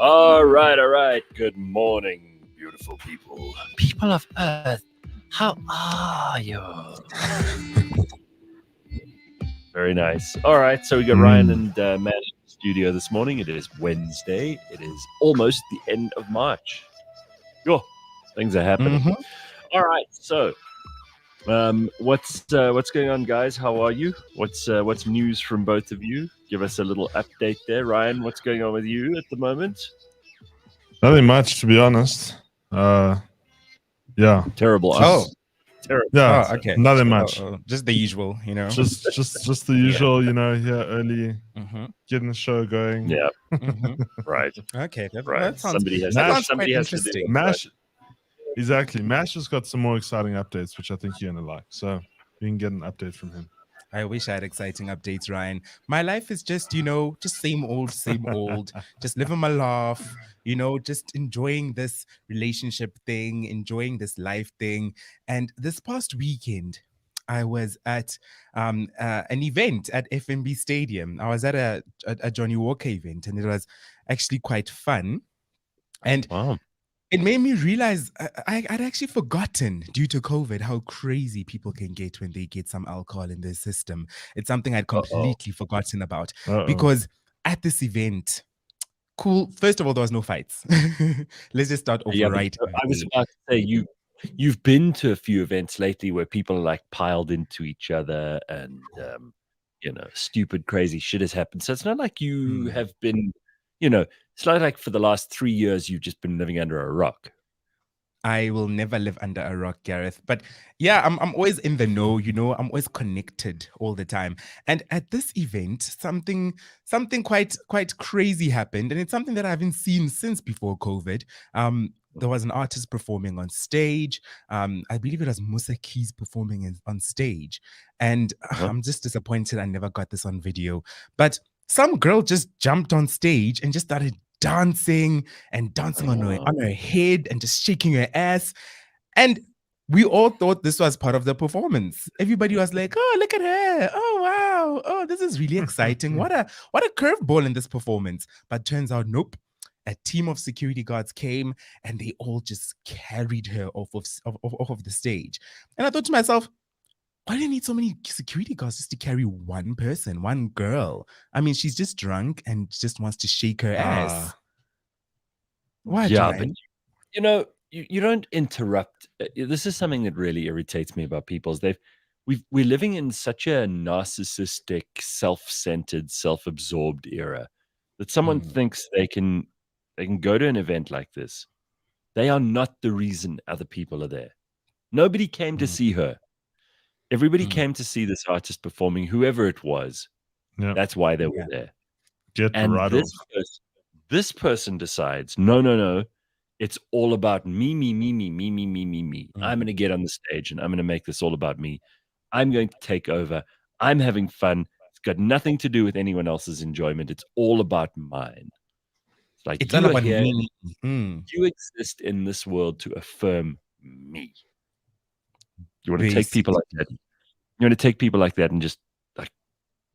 All right. Good morning, beautiful people. People of Earth, how are you? Very nice. All right, so we got Ryan and Matt in the studio this morning. It is Wednesday. It is almost the end of March. Yo, things are happening. All right, so what's going on, guys? How are you? What's news from both of you? Give us a little update there, Ryan. What's going on with you at the moment? Nothing much, to be honest. Yeah. Terrible. Terrible. Yeah. Oh, okay. Nothing much. Just the usual, you know. Just the usual, you know. Here early, getting the show going. Yeah. Right. Okay. Right. That sounds, Somebody has interesting. to do it. Mash. Exactly. Mash has got some more exciting updates, which I think you're gonna like. So you can get an update from him. I wish I had exciting updates, Ryan. My life is just, just same old, just living my life, just enjoying this relationship thing, enjoying this life thing. And this past weekend, I was at an event at FNB Stadium. I was at a Johnny Walker event, and it was actually quite fun. And wow. It made me realize I'd actually forgotten, due to COVID, how crazy people can get when they get some alcohol in their system. It's something I'd completely forgotten about. Because at this event, first of all, there was no fights. Let's just start off right. I was about to say, you've been to a few events lately where people are like piled into each other and, stupid, crazy shit has happened. So it's not like you have been, it's not like for the last 3 years you've just been living under a rock. I will never live under a rock, Gareth. But yeah, I'm always in the know, I'm always connected all the time. And at this event, something quite crazy happened. And it's something that I haven't seen since before COVID. There was an artist performing on stage. I believe it was Musa Keys performing on stage. And I'm just disappointed I never got this on video. But some girl just jumped on stage and just started dancing on her head and just shaking her ass. And we all thought this was part of the performance. Everybody was like, oh, look at her. Oh, wow. Oh, this is really exciting. What a curveball in this performance. But turns out, nope. A team of security guards came and they all just carried her off of the stage. And I thought to myself, why do you need so many security guards just to carry one person, one girl? I mean, she's just drunk and just wants to shake her ass. Why? Yeah, but you don't interrupt. This is something that really irritates me about people. We're living in such a narcissistic, self-centered, self-absorbed era that someone thinks they can go to an event like this. They are not the reason other people are there. Nobody came to see her. Everybody came to see this artist performing, whoever it was. Yep. That's why they were there. This person decides, no, it's all about me. I'm going to get on the stage and I'm going to make this all about me. I'm going to take over. I'm having fun. It's got nothing to do with anyone else's enjoyment. It's all about mine. It's like it's all about me. You exist in this world to affirm me. You want to take people like that. You want to take people like that and just like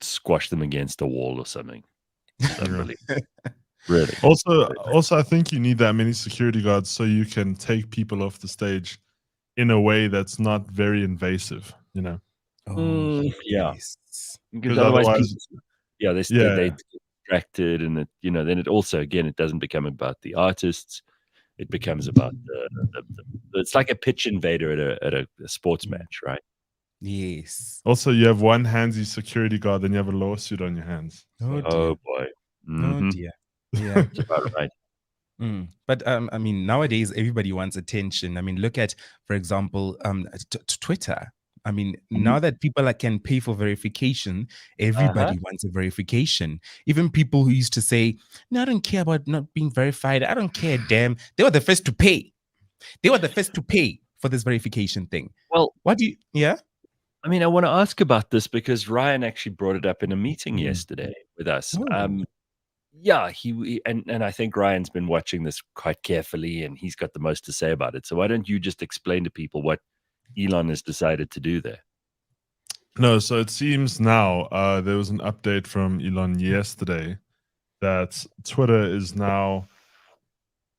squash them against a wall or something. Really. Also, I think you need that many security guards so you can take people off the stage in a way that's not very invasive. Yeah. Because otherwise, they get distracted, and then it also, again, it doesn't become about the artists. It becomes about it's like a pitch invader at a sports match, right? Yes. Also, you have one handsy security guard, then you have a lawsuit on your hands. Oh boy. Oh dear. Yeah. That's about right. But I mean, nowadays everybody wants attention. I mean, look at, for example, Twitter. I mean, now that people can pay for verification, everybody wants a verification. Even people who used to say, no, I don't care about not being verified. I don't care, damn. They were the first to pay. They were the first to pay for this verification thing. Well, yeah? I mean, I want to ask about this because Ryan actually brought it up in a meeting yesterday with us. Yeah, he and I think Ryan's been watching this quite carefully and he's got the most to say about it. So why don't you just explain to people what Elon has decided to do there? No, so it seems now there was an update from Elon yesterday that Twitter is now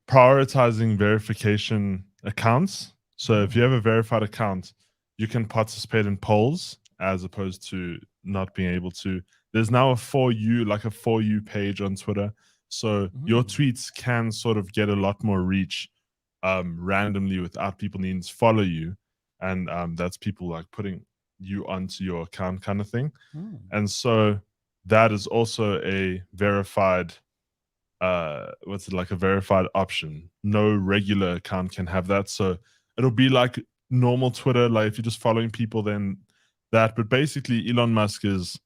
prioritizing verification accounts. So if you have a verified account, you can participate in polls as opposed to not being able to. There's now a For You, like a For You page on Twitter. So your tweets can sort of get a lot more reach randomly without people needing to follow you. And that's people like putting you onto your account kind of thing. And so that is also a verified what's it, like a verified option. No regular account can have that. So it'll be like normal Twitter, like if you're just following people, then that. But basically Elon Musk is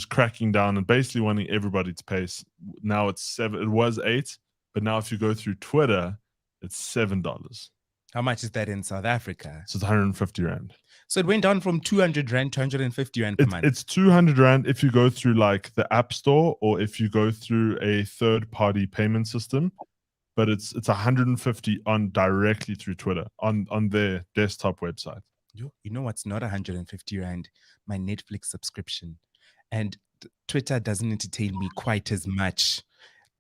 cracking down and basically wanting everybody to pay. Now it's 7, it was 8, but now if you go through Twitter, it's $7. How much is that in South Africa? So it's 150 Rand. So it went down from 200 Rand to 150 Rand per month. It's 200 Rand if you go through like the App Store or if you go through a third-party payment system. But it's 150 on directly through Twitter on their desktop website. You know what's not 150 Rand? My Netflix subscription. And Twitter doesn't entertain me quite as much.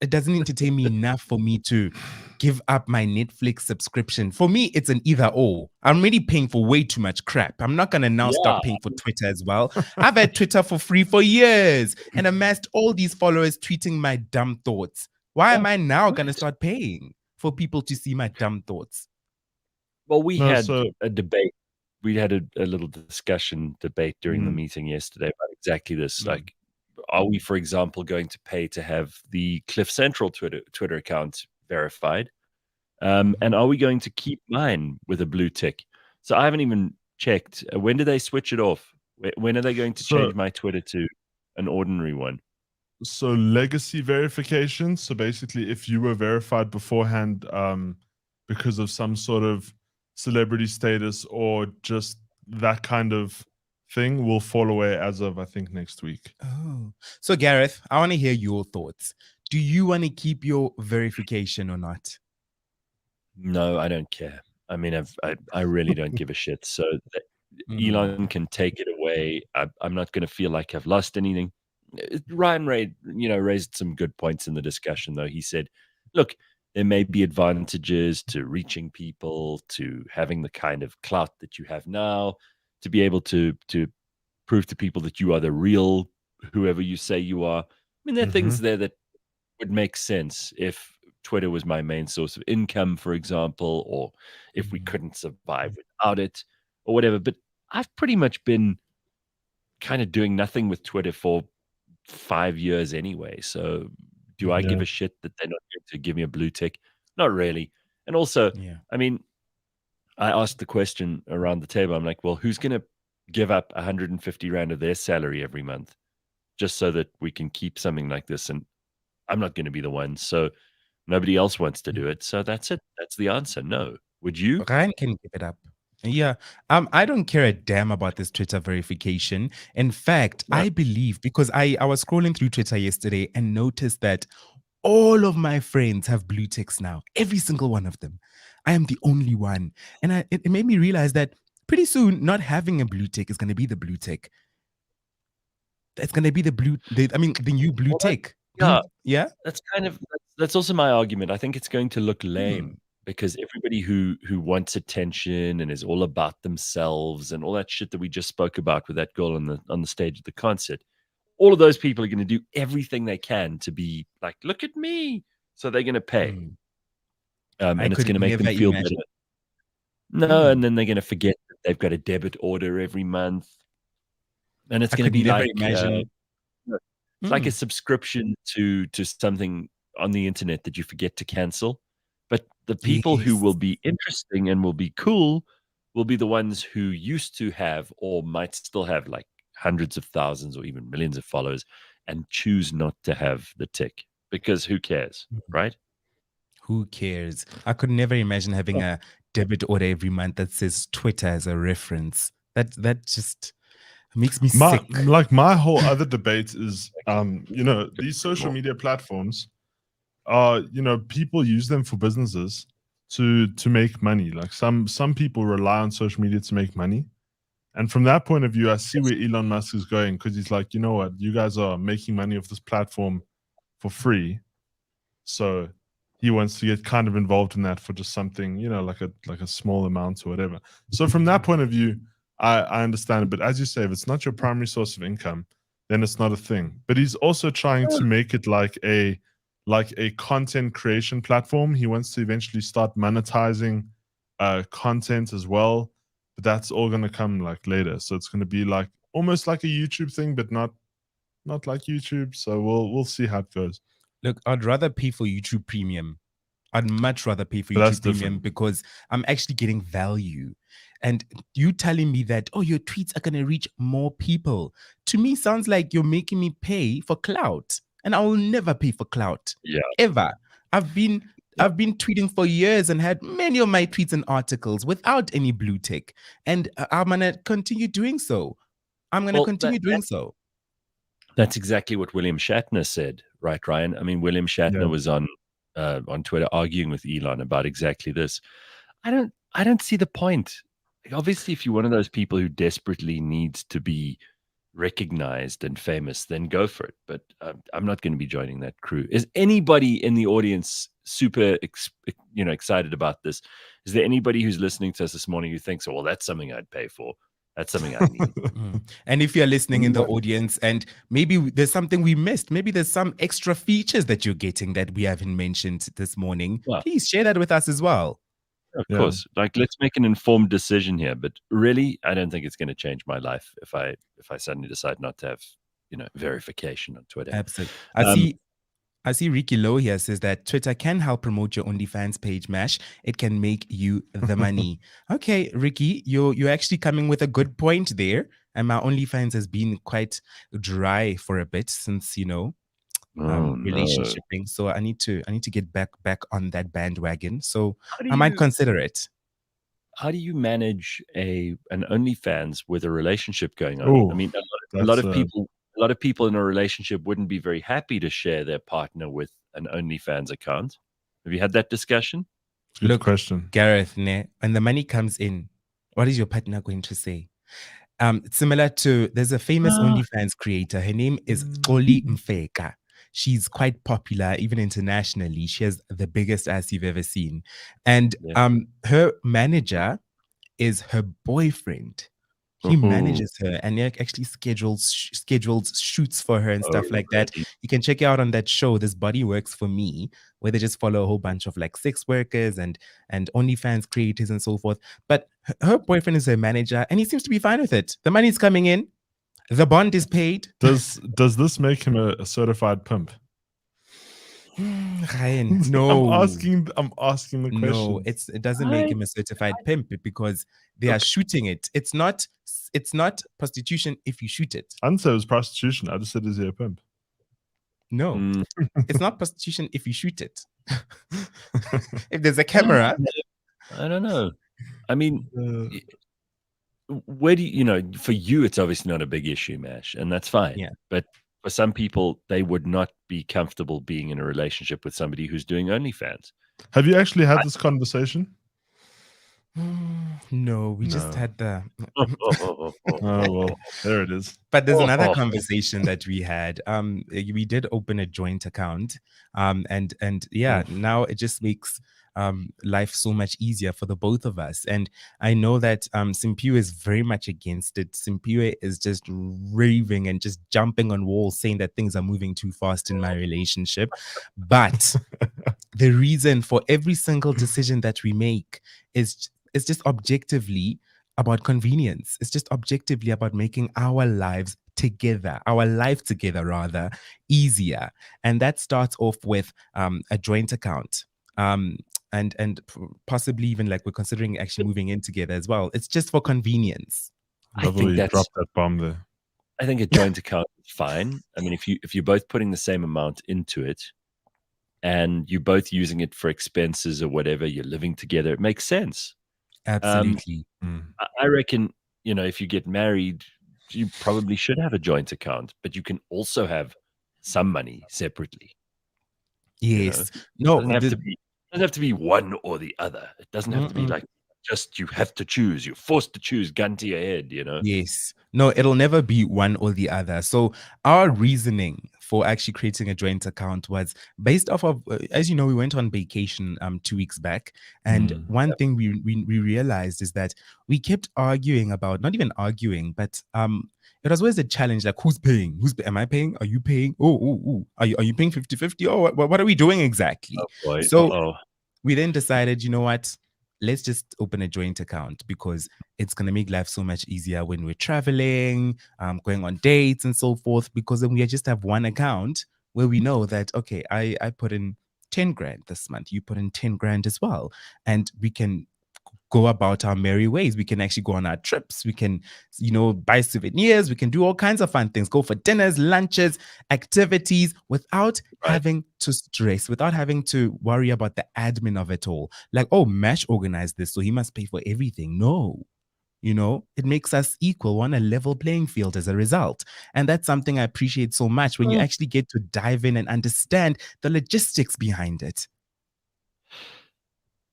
It doesn't entertain me enough for me to give up my Netflix subscription. For me, it's an either or. I'm already paying for way too much crap. I'm not going to now stop paying for Twitter as well. I've had Twitter for free for years and amassed all these followers tweeting my dumb thoughts. Why am I now going to start paying for people to see my dumb thoughts? Well, we had a debate. We had a little discussion debate during the meeting yesterday about exactly this. Like, are we, for example, going to pay to have the Cliff Central Twitter account verified? And are we going to keep mine with a blue tick? So I haven't even checked. When do they switch it off? When are they going to change my Twitter to an ordinary one? So legacy verification. So basically, if you were verified beforehand because of some sort of celebrity status or just that kind of thing, will fall away as of, I think, next week. Oh, so Gareth, I want to hear your thoughts. Do you want to keep your verification or not? No, I don't care. I mean, I really don't give a shit. So Elon can take it away. I'm not going to feel like I've lost anything. Ryan raised some good points in the discussion, though. He said, look, there may be advantages to reaching people, to having the kind of clout that you have now, to be able to prove to people that you are the real whoever you say you are. I mean, there are things there that would make sense if Twitter was my main source of income, for example, or if we couldn't survive without it or whatever. But I've pretty much been kind of doing nothing with Twitter for 5 years anyway. So do I give a shit that they're not going to give me a blue tick? Not really. And also, I mean, I asked the question around the table. I'm like, well, who's going to give up 150 Rand of their salary every month just so that we can keep something like this? And I'm not going to be the one. So nobody else wants to do it. So that's it. That's the answer. No. Would you? Ryan can give it up. Yeah. I don't care a damn about this Twitter verification. In fact, I believe, because I was scrolling through Twitter yesterday and noticed that all of my friends have blue ticks now. Every single one of them. I am the only one. And it made me realize that pretty soon not having a blue tick is going to be the blue tick. It's going to be the new blue tick. Yeah. That's also my argument. I think it's going to look lame because everybody who wants attention and is all about themselves and all that shit that we just spoke about with that girl on the stage at the concert, all of those people are going to do everything they can to be like, look at me. So they're going to pay. And it's going to make them feel better. No, and then they're going to forget that they've got a debit order every month. And it's going to be like it's like a subscription to something on the internet that you forget to cancel. But the people who will be interesting and will be cool will be the ones who used to have or might still have like hundreds of thousands or even millions of followers and choose not to have the tick because who cares, right? Who cares? I could never imagine having a debit order every month that says Twitter as a reference. That just makes me sick. Like my whole other debate is, these social media platforms are, people use them for businesses to make money. Like some people rely on social media to make money. And from that point of view, I see where Elon Musk is going because he's like, you know what, you guys are making money off this platform for free. So he wants to get kind of involved in that for just something, like a small amount or whatever. So from that point of view, I understand it. But as you say, if it's not your primary source of income, then it's not a thing. But he's also trying to make it like a content creation platform. He wants to eventually start monetizing content as well. But that's all going to come like later. So it's going to be like almost like a YouTube thing, but not like YouTube. So we'll see how it goes. Look, I'd rather pay for YouTube Premium. I'd much rather pay for But that's YouTube Premium different. because I'm actually getting value. And you telling me that, oh, your tweets are going to reach more people, to me sounds like you're making me pay for clout. And I will never pay for clout. Yeah. Ever. I've been tweeting for years and had many of my tweets and articles without any blue tick. And I'm going to continue doing so. I'm going to continue doing so. That's exactly what William Shatner said, right, Ryan? I mean, William Shatner was on Twitter arguing with Elon about exactly this. I don't see the point. Like, obviously, if you're one of those people who desperately needs to be recognized and famous, then go for it. But I'm not going to be joining that crew. Is anybody in the audience super excited about this? Is there anybody who's listening to us this morning who thinks, oh, well, that's something I'd pay for? That's something I need. And if you're listening in the audience and maybe there's something we missed, maybe there's some extra features that you're getting that we haven't mentioned this morning, please share that with us as well. Of course. Like, let's make an informed decision here. But really, I don't think it's going to change my life if I suddenly decide not to have, verification on Twitter. Absolutely. I see Ricky Lowe here says that Twitter can help promote your OnlyFans page, Mash. It can make you the money. Okay, Ricky, you're actually coming with a good point there. And my OnlyFans has been quite dry for a bit since, relationshiping. So I need to get back on that bandwagon. So I might consider it. How do you manage an OnlyFans with a relationship going on? I mean, a lot of people in a relationship wouldn't be very happy to share their partner with an OnlyFans account. Have you had that discussion? Good question. Gareth, when the money comes in, what is your partner going to say? Similar to, there's a famous OnlyFans creator. Her name is Xoli Mfeka. She's quite popular, even internationally. She has the biggest ass you've ever seen. And her manager is her boyfriend. He manages her and he actually schedules shoots for her and stuff like that. You can check it out on that show, This Body Works For Me, where they just follow a whole bunch of like sex workers and OnlyFans creators and so forth. But her boyfriend is her manager and he seems to be fine with it. The money's coming in. The bond is paid. Does this make him a certified pimp? Ryan, no. I'm asking the question. No, it doesn't make him a certified pimp because they are shooting it. It's not prostitution if you shoot it. I didn't say it was prostitution. I just said, is he a pimp? No, it's not prostitution if you shoot it. If there's a camera. I don't know. I mean, where do for you, it's obviously not a big issue, Mash, and that's fine. Yeah. But for some people, they would not be comfortable being in a relationship with somebody who's doing OnlyFans. Have you actually had this conversation? No, we just had the. Oh, well, there it is. But there's another conversation that we had. We did open a joint account, and now it just makes life so much easier for the both of us. And I know that Simpiwe is very much against it. Simpiwe is just raving and just jumping on walls saying that things are moving too fast in my relationship. But the reason for every single decision that we make is just objectively about convenience. It's just objectively about making our life together rather, easier. And that starts off with a joint account. And possibly even like we're considering actually moving in together as well. It's just for convenience. I think that's dropped that bomb there. I think a joint account is fine. I mean, if you're both putting the same amount into it and you're both using it for expenses or whatever, you're living together, it makes sense. Absolutely. I reckon, if you get married, you probably should have a joint account, but you can also have some money separately. Yes. No, it doesn't have to be one or the other. It doesn't have to be like just you have to choose. You're forced to choose, gun to your head, Yes. No, it'll never be one or the other. So our reasoning for actually creating a joint account was based off of, as you know, we went on vacation 2 weeks back, and one thing we realized is that we kept arguing about, not even arguing, but it was always a challenge, like who's paying? Am I paying? Are you paying? Oh. Are you paying 50-50? Oh, what are we doing exactly? Oh boy. So Uh-oh. we then decided, you know what? Let's just open a joint account because it's going to make life so much easier when we're traveling, going on dates and so forth, because then we just have one account where we know that, okay, I put in 10 grand this month, you put in 10 grand as well. And we can go about our merry ways. We can actually go on our trips. We can, buy souvenirs. We can do all kinds of fun things, go for dinners, lunches, activities without Right. having to stress, without having to worry about the admin of it all. Like, oh, Mash organized this, so he must pay for everything. No. It makes us equal on a level playing field as a result. And that's something I appreciate so much when you actually get to dive in and understand the logistics behind it.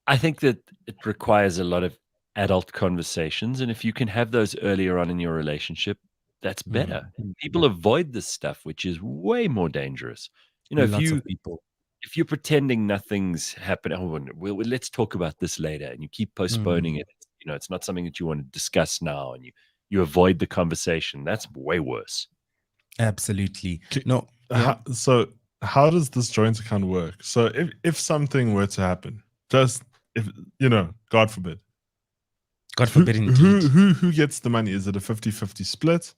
I think that it requires a lot of adult conversations, and if you can have those earlier on in your relationship, that's better. People avoid this stuff, which is way more dangerous. If Lots of people. you're pretending nothing's happening, oh, let's talk about this later, and you keep postponing it. It's not something that you want to discuss now, and you avoid the conversation. That's way worse. Absolutely. Okay. No. So how does this joint account work? So if something were to happen, just if God forbid. God forbid indeed. Who gets the money? Is it a 50-50 split?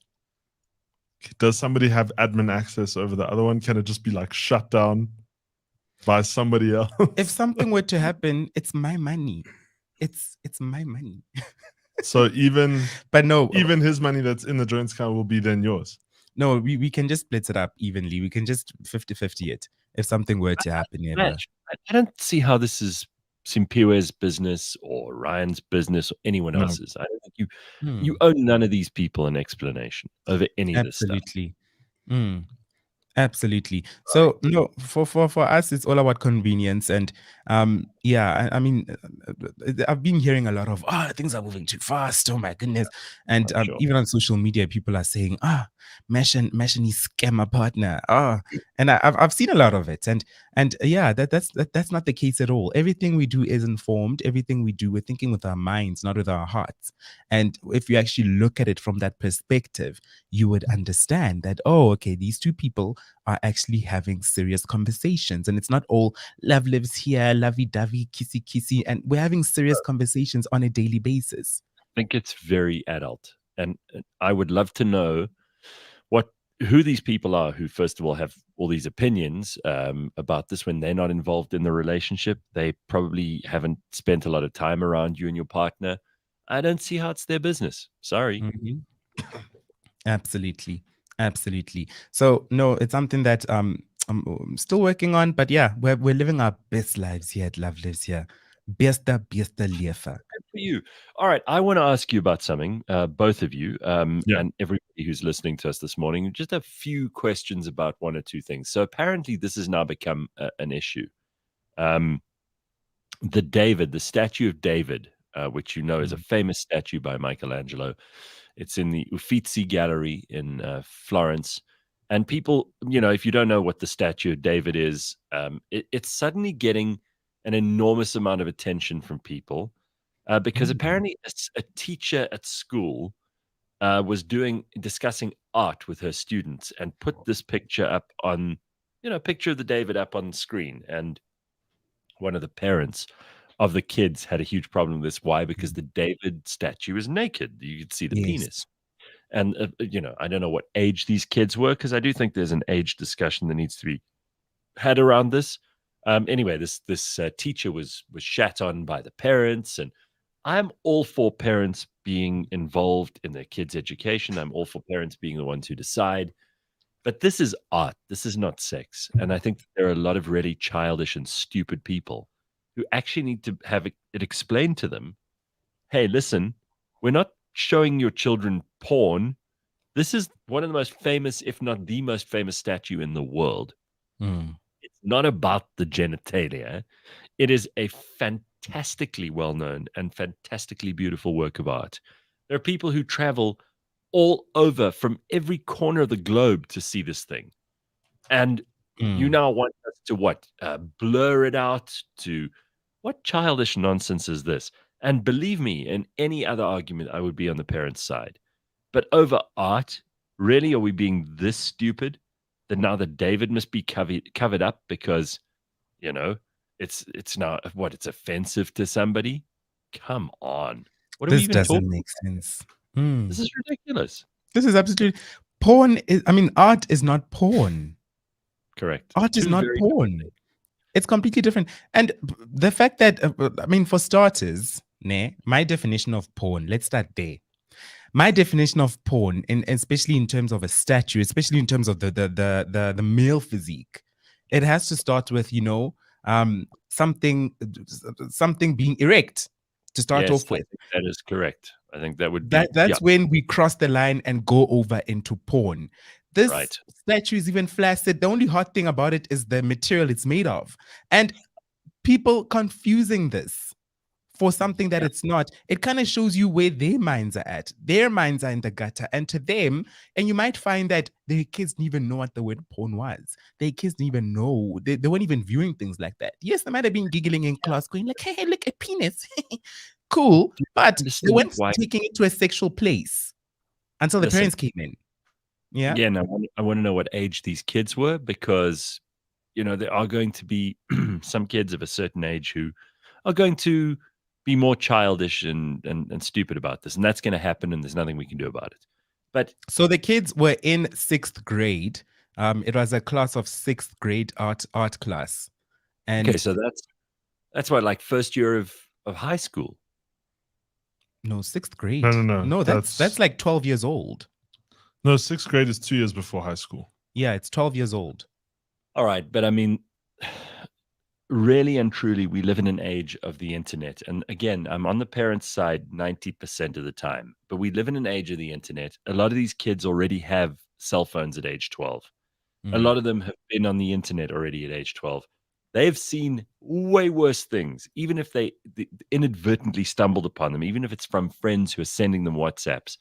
Does somebody have admin access over the other one? Can it just be like shut down by somebody else? If something were to happen, it's my money. It's my money. So even his money that's in the joint account will be then yours. No, we can just split it up evenly. We can just 50-50 it if something were to happen ever. I don't see how this is Simpiwe's business or Ryan's business or anyone else's. I don't think you owe none of these people an explanation over any of this stuff. Absolutely. Absolutely. So no, for us, it's all about convenience, and I mean, I've been hearing a lot of things are moving too fast. Oh my goodness! And Sure. even on social media, people are saying Mesh and his scammer partner. And I've seen a lot of it, and yeah, that's not the case at all. Everything we do is informed. Everything we do, we're thinking with our minds, not with our hearts. And if you actually look at it from that perspective, you would understand that, okay, these two people are actually having serious conversations, and it's not all love lives here, lovey-dovey, kissy, and we're having serious conversations on a daily basis. I think it's very adult, and I would love to know who these people are who, first of all, have all these opinions about this when they're not involved in the relationship. They probably haven't spent a lot of time around you and your partner. I don't see how it's their business. Sorry. Absolutely. So no, it's something that I'm still working on, but yeah, we're living our best lives here at Love Lives Here. Besta lefa. Good for you. All right, I want to ask you about something, both of you, and everybody who's listening to us this morning. Just a few questions about one or two things. So apparently, this has now become an issue. The statue of David, which is a famous statue by Michelangelo. It's in the Uffizi Gallery in Florence. And people, if you don't know what the statue of David is, it's suddenly getting an enormous amount of attention from people because apparently a teacher at school was discussing art with her students and put this picture up on, picture of the David up on the screen. And one of the parents of the kids had a huge problem with this. Why? Because the David statue is naked. You could see the penis. And, I don't know what age these kids were, because I do think there's an age discussion that needs to be had around this. Anyway, this teacher was shat on by the parents, and I'm all for parents being involved in their kids' education. I'm all for parents being the ones who decide. But this is art. This is not sex. And I think there are a lot of really childish and stupid people who actually need to have it explained to them. Hey, listen, we're not showing your children porn. This is one of the most famous, if not the most famous statue in the world. It's not about the genitalia. It is a fantastically well-known and fantastically beautiful work of art. There are people who travel all over from every corner of the globe to see this thing. And you now want us to what? Blur it out to what childish nonsense is this? And believe me, in any other argument, I would be on the parents' side. But over art, really, are we being this stupid that now that David must be covered up because, you know, it's now what? It's offensive to somebody? Come on. What are we This even talking? doesn't make sense. This is ridiculous. This is absolutely porn. Art is not porn. Correct. Art is Two not very porn. different things. It's completely different. And the fact that, for starters, my definition of porn, let's start there. My definition of porn, and especially in terms of a statue, especially in terms of the male physique, it has to start with, something being erect to start Yes, off with. I think that is correct. I think that would be That's when we cross the line and go over into porn. This right. statue is even flaccid. The only hot thing about it is the material it's made of. And people confusing this for something that it's not, it kind of shows you where their minds are at. Their minds are in the gutter. And to them, and you might find that their kids didn't even know what the word porn was. Their kids didn't even know. They weren't even viewing things like that. Yes, they might have been giggling in class, going like, hey, look, a penis. Cool. But they understand weren't why- taking it to a sexual place until the Listen. parents came in. Yeah. Again, I want to know what age these kids were because, there are going to be some kids of a certain age who are going to be more childish and stupid about this. And that's going to happen and there's nothing we can do about it. But so the kids were in 6th grade. It was a class of 6th grade art class. And okay, so that's what, like first year of high school. No, 6th grade. No. No, that's like 12 years old. No, 6th grade is 2 years before high school. Yeah, it's 12 years old. All right, but I mean, really and truly, we live in an age of the internet. And again, I'm on the parents' side 90% of the time, but we live in an age of the internet. A lot of these kids already have cell phones at age 12. A lot of them have been on the internet already at age 12. They've seen way worse things, even if they inadvertently stumbled upon them, even if it's from friends who are sending them WhatsApps.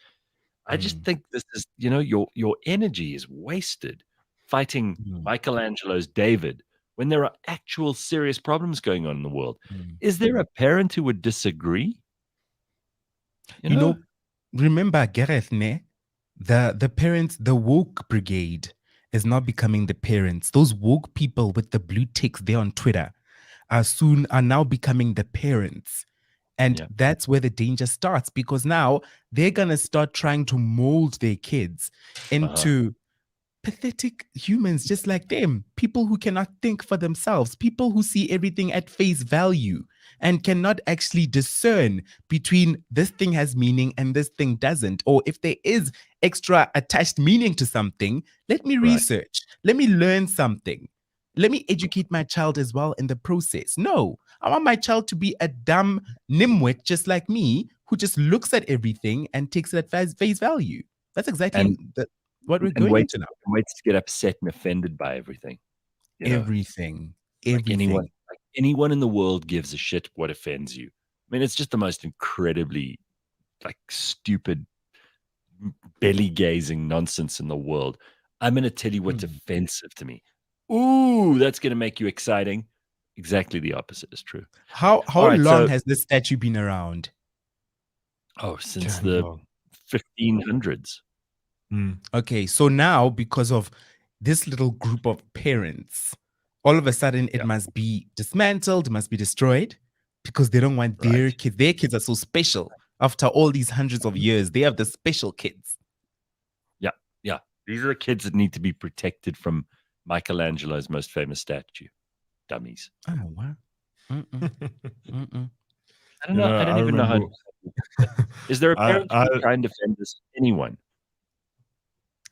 I just think this is, your energy is wasted fighting Michelangelo's David when there are actual serious problems going on in the world. Is there a parent who would disagree? Remember, Gareth, the parents, the woke brigade is not becoming the parents. Those woke people with the blue ticks there on Twitter are now becoming the parents. And that's where the danger starts, because now they're going to start trying to mold their kids into pathetic humans just like them, people who cannot think for themselves, people who see everything at face value and cannot actually discern between this thing has meaning and this thing doesn't. Or if there is extra attached meaning to something, let me research, let me learn something. Let me educate my child as well in the process. No, I want my child to be a dumb nimwit just like me, who just looks at everything and takes it at face value. That's exactly what we're going into now. And waits to get upset and offended by everything. Everything. Like anyone in the world gives a shit what offends you. I mean, it's just the most incredibly stupid belly-gazing nonsense in the world. I'm going to tell you what's offensive to me. Ooh, that's going to make you exciting. Exactly the opposite is true. How long has this statue been around? Oh, since the 1500s. Okay, so now because of this little group of parents, all of a sudden it must be dismantled, must be destroyed, because they don't want their kids. Their kids are so special. After all these hundreds of years, they have the special kids. Yeah. These are the kids that need to be protected from Michelangelo's most famous statue. Dummies. Oh, wow. I don't know. I don't even know how. Is there a parent who try and defend this? Anyone?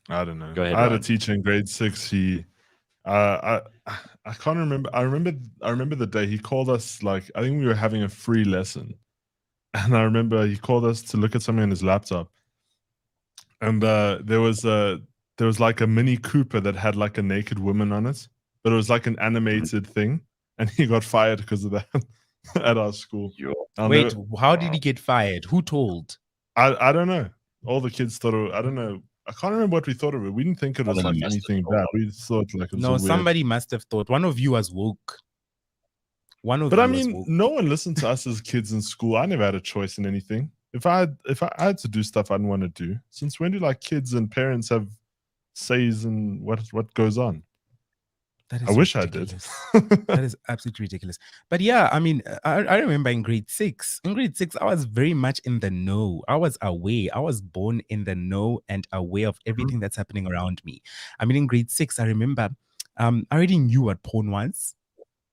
I don't know. Go ahead, I had Ryan. a teacher in grade 6. I can't remember. I remember the day he called us. I think we were having a free lesson, and I remember he called us to look at something on his laptop, and there was like a Mini Cooper that had like a naked woman on it, but it was like an animated thing, and he got fired because of that at our school. Wait, how did he get fired? Who told? I don't know. All the kids thought I don't know. I can't remember what we thought of it. We didn't think it was One of like them must have anything thought bad. of We thought like it was No, a weird. somebody must have thought. One of you was woke. One of But I you was mean, woke. no one listened to us as kids in school. I never had a choice in anything. If I had to do stuff I didn't want to do, since when do like kids and parents have says in what goes on? That is I wish ridiculous. I did. That is absolutely ridiculous. But yeah, I mean, I remember in grade 6. In grade 6, I was very much in the know. I was aware. I was born in the know and aware of everything that's happening around me. I mean, in grade 6, I remember I already knew what porn was.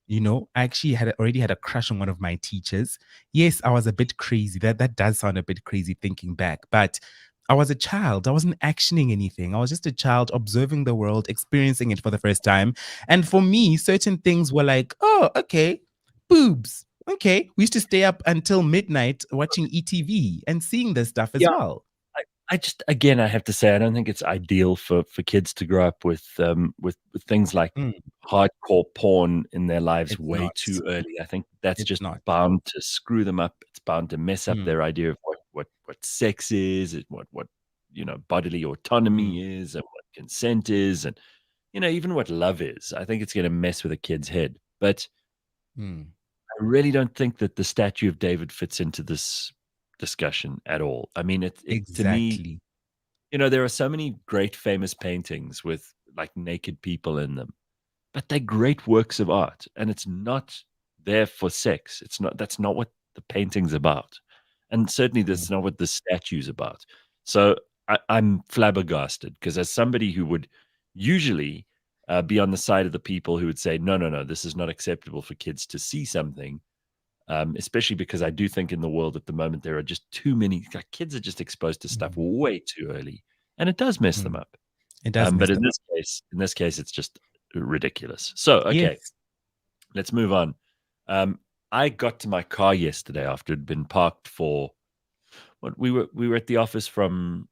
You know, I actually already had a crush on one of my teachers. Yes, I was a bit crazy. That does sound a bit crazy thinking back, but I was a child. I wasn't actioning anything. I was just a child observing the world, experiencing it for the first time. And for me, certain things were like, oh, okay, boobs. Okay. We used to stay up until midnight watching ETV and seeing this stuff as Yeah. well. I just, again, I have to say, I don't think it's ideal for kids to grow up with things like hardcore porn in their lives It's way not. too early. I think that's It's just not. bound to screw them up. It's bound to mess up Mm. their idea of what sex is, what bodily autonomy is, and what consent is, and even what love is. I think it's going to mess with a kid's head. But Mm. I really don't think that the statue of David fits into this discussion at all. I mean, it to me, Exactly. there are so many great famous paintings with like naked people in them, but they're great works of art, and it's not there for sex. That's not what the painting's about. And certainly that's not what the statue's about. So I'm flabbergasted because as somebody who would usually be on the side of the people who would say, no, no, no, this is not acceptable for kids to see something, especially because I do think in the world at the moment there are just too many kids are just exposed to stuff way too early, and it does mess them up. It does mess But them up. in this case, it's just ridiculous. So okay, Yes. let's move on. I got to my car yesterday after it had been parked for what we were at the office from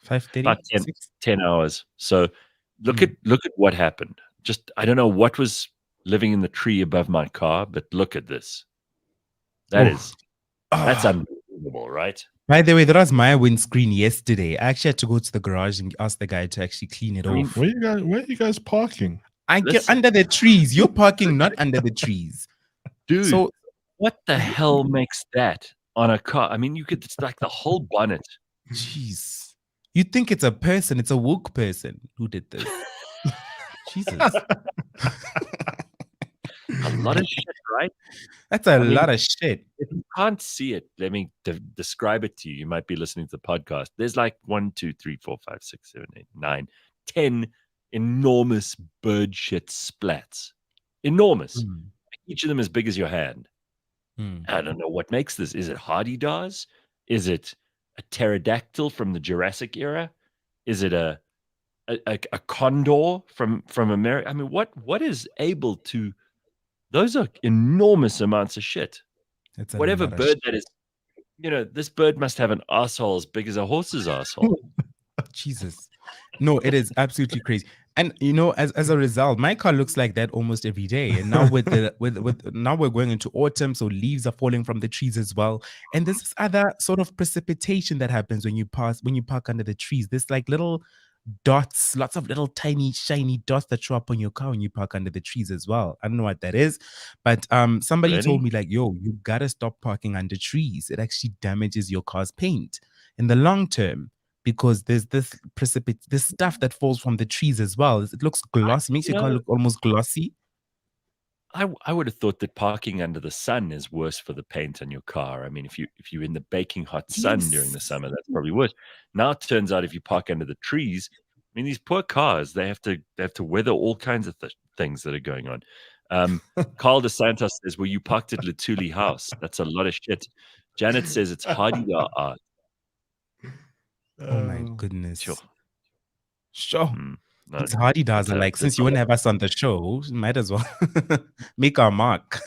5:30, about 6? 10 hours. So look at what happened. Just I don't know what was living in the tree above my car, but look at this. That's unbelievable, right? By the way, that was my windscreen yesterday. I actually had to go to the garage and ask the guy to actually clean it off. Where are you guys parking? I get under the trees. You're parking not under the trees. Dude, So what the hell makes that on a car? I mean, it's like the whole bonnet. jeez. You think it's a person, it's a woke person who did this. Jesus. A lot of shit, right? That's a lot of shit. If you can't see it, let me describe it to you. You might be listening to the podcast. There's like 1, 2, 3, 4, 5, 6, 7, 8, 9, 10 enormous bird shit splats. Enormous. Each of them as big as your hand. I don't know what makes this. Is it hardy-daws? Is it a pterodactyl from the Jurassic era? Is it a condor from America? I mean, what is able to? Those are enormous amounts of shit. That's a Whatever lot of bird that is, this bird must have an asshole as big as a horse's asshole. Jesus. No, it is absolutely crazy. And as a result, my car looks like that almost every day. And now with now we're going into autumn, so leaves are falling from the trees as well. And this is other sort of precipitation that happens when you park under the trees. There's like little dots, lots of little tiny shiny dots that show up on your car when you park under the trees as well. I don't know what that is, but somebody told me like, yo, you gotta stop parking under trees. It actually damages your car's paint in the long term. Because there's this stuff that falls from the trees as well. It looks glossy, makes your car look almost glossy. I would have thought that parking under the sun is worse for the paint on your car. I mean, if you're in the baking hot sun during the summer, that's probably worse. Now it turns out if you park under the trees, I mean, these poor cars, they have to weather all kinds of things that are going on. Carl DeSantos says, well, you parked at Latuli House. That's a lot of shit. Janet says it's hardy art. Oh my goodness. Sure. No, it's hardy does like, since you wouldn't have us on the show, might as well make our mark.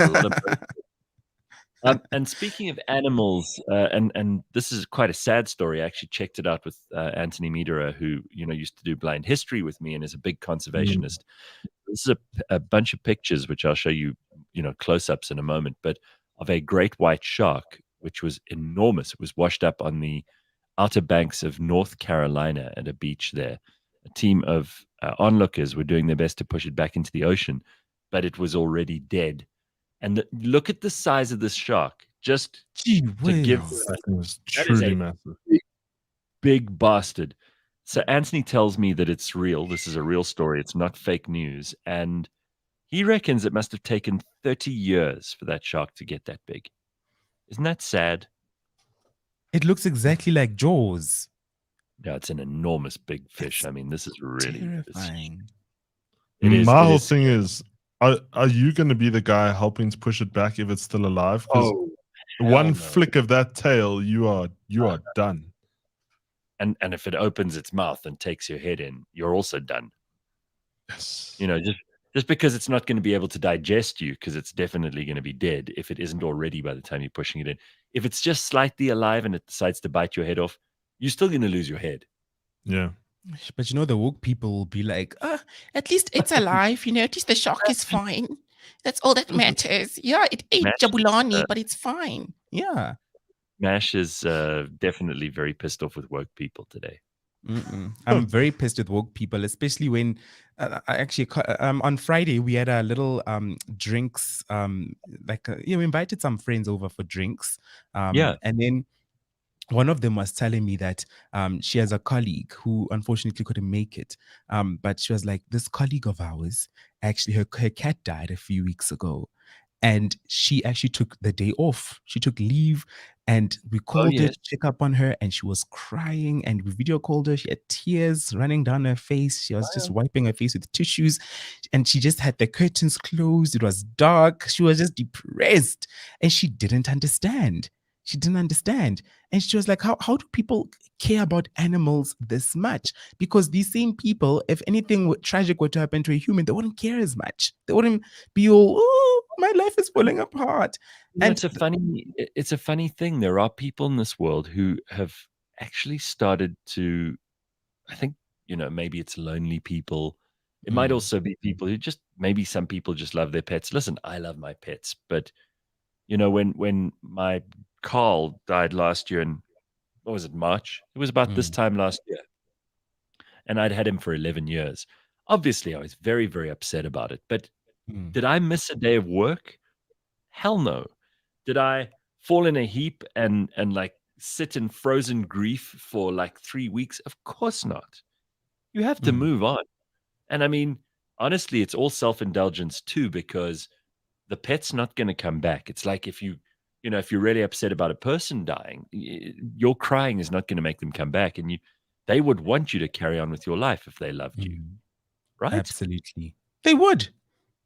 And speaking of animals, and this is quite a sad story. I actually checked it out with Anthony Medera, who used to do blind history with me and is a big conservationist. This is a bunch of pictures which I'll show you, close-ups in a moment, but of a great white shark which was enormous. It was washed up on the outer banks of North Carolina at a beach there. A team of onlookers were doing their best to push it back into the ocean, but it was already dead. And look at the size of this shark. Just Gee to give whiz. That thing was that is truly a massive. big bastard. So Anthony tells me that it's real. This is a real story. It's not fake news. And he reckons it must have taken 30 years for that shark to get that big. Isn't that sad? It looks exactly like Jaws. Yeah, it's an enormous big fish. It's I mean, this is really terrifying. It is. My it whole is thing scary. is, are you going to be the guy helping to push it back if it's still alive? Because Oh, one hell no. flick of that tail, you are done. And if it opens its mouth and takes your head in, you're also done. Yes. You know, just because it's not going to be able to digest you, because it's definitely going to be dead if it isn't already by the time you're pushing it in. If it's just slightly alive and it decides to bite your head off, you're still going to lose your head. Yeah. But you know, the woke people will be like, at least it's alive. At least the shark is fine. That's all that matters. Yeah, it ate Mash, Jabulani, but it's fine. Yeah. Mash is definitely very pissed off with woke people today. I'm very pissed with woke people, especially when I actually on Friday we had a little drinks we invited some friends over for drinks. Yeah. And then one of them was telling me that she has a colleague who unfortunately couldn't make it. But she was like, this colleague of ours, actually, her cat died a few weeks ago. And she actually took the day off. She took leave and we called her yes. to check up on her and she was crying and we video called her. She had tears running down her face. She was just wiping her face with tissues and she just had the curtains closed. It was dark. She was just depressed and she didn't understand. She didn't understand. And she was like, how do people care about animals this much? Because these same people, if anything tragic were to happen to a human, they wouldn't care as much. They wouldn't be all, oh, my life is falling apart. And And it's a funny thing. There are people in this world who have actually started to, I think, maybe it's lonely people. It might also be people who maybe some people just love their pets. Listen, I love my pets, but when my Carl died last year in, what was it, March? It was about this time last year. And I'd had him for 11 years. Obviously, I was very, very upset about it. But did I miss a day of work? Hell no. Did I fall in a heap and like sit in frozen grief for like 3 weeks? Of course not. You have to move on. And I mean, honestly, it's all self-indulgence too, because the pet's not going to come back. It's like if if you're really upset about a person dying, your crying is not going to make them come back. And they would want you to carry on with your life if they loved you. Right? Absolutely. They would.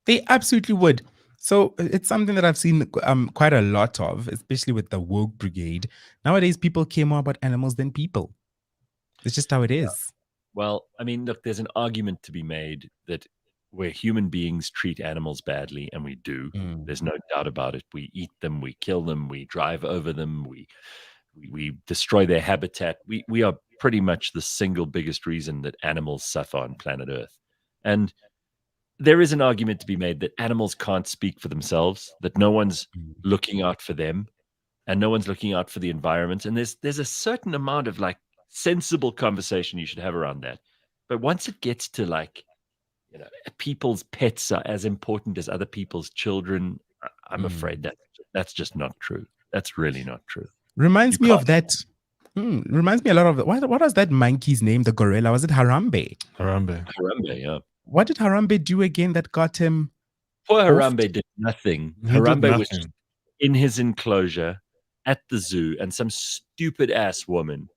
They absolutely would. So it's something that I've seen quite a lot of, especially with the woke brigade. Nowadays, people care more about animals than people. It's just how it is. Well, I mean, look, there's an argument to be made that where human beings treat animals badly, and we do. There's no doubt about it. We eat them, we kill them, we drive over them, we destroy their habitat. We are pretty much the single biggest reason that animals suffer on planet Earth. And there is an argument to be made that animals can't speak for themselves, that no one's looking out for them, and no one's looking out for the environment. And there's a certain amount of like sensible conversation you should have around that. But once it gets to like, people's pets are as important as other people's children, I'm afraid that's just not true. That's really not true. Reminds me of that. Reminds me a lot of what was that monkey's name? The gorilla, was it Harambe? Harambe, yeah. What did Harambe do again that got him? Poor Harambe did nothing. Harambe was nothing. in his enclosure at the zoo, and some stupid ass woman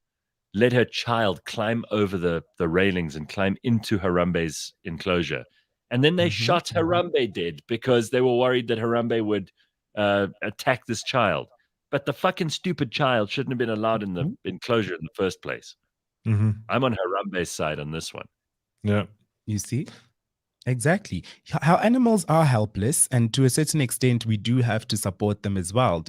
let her child climb over the railings and climb into Harambe's enclosure. And then they shot Harambe dead because they were worried that Harambe would attack this child. But the fucking stupid child shouldn't have been allowed in the enclosure in the first place. I'm on Harambe's side on this one. Yeah. You see? Exactly. How animals are helpless, and to a certain extent, we do have to support them as well,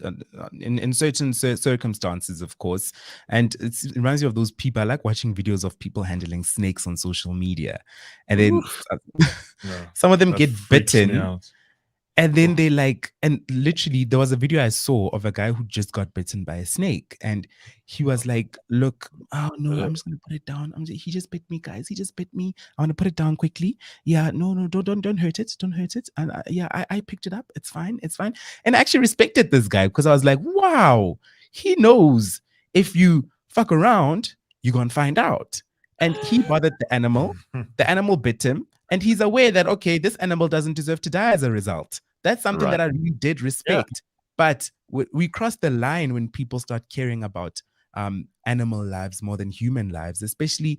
in certain circumstances, of course. And it reminds me of those people. I like watching videos of people handling snakes on social media, and then some of them get bitten. And then they like, and literally, there was a video I saw of a guy who just got bitten by a snake, and he was like, "Look, oh no, I'm just gonna put it down. He just bit me, guys. He just bit me. I want to put it down quickly. Yeah, no, don't hurt it, don't hurt it. And yeah, I picked it up. It's fine, it's fine." And I actually respected this guy because I was like, "Wow, he knows if you fuck around, you're gonna find out." And he bothered the animal. The animal bit him. And he's aware that, okay, this animal doesn't deserve to die as a result. That's something Right. that I really did respect. But we cross the line when people start caring about animal lives more than human lives, especially,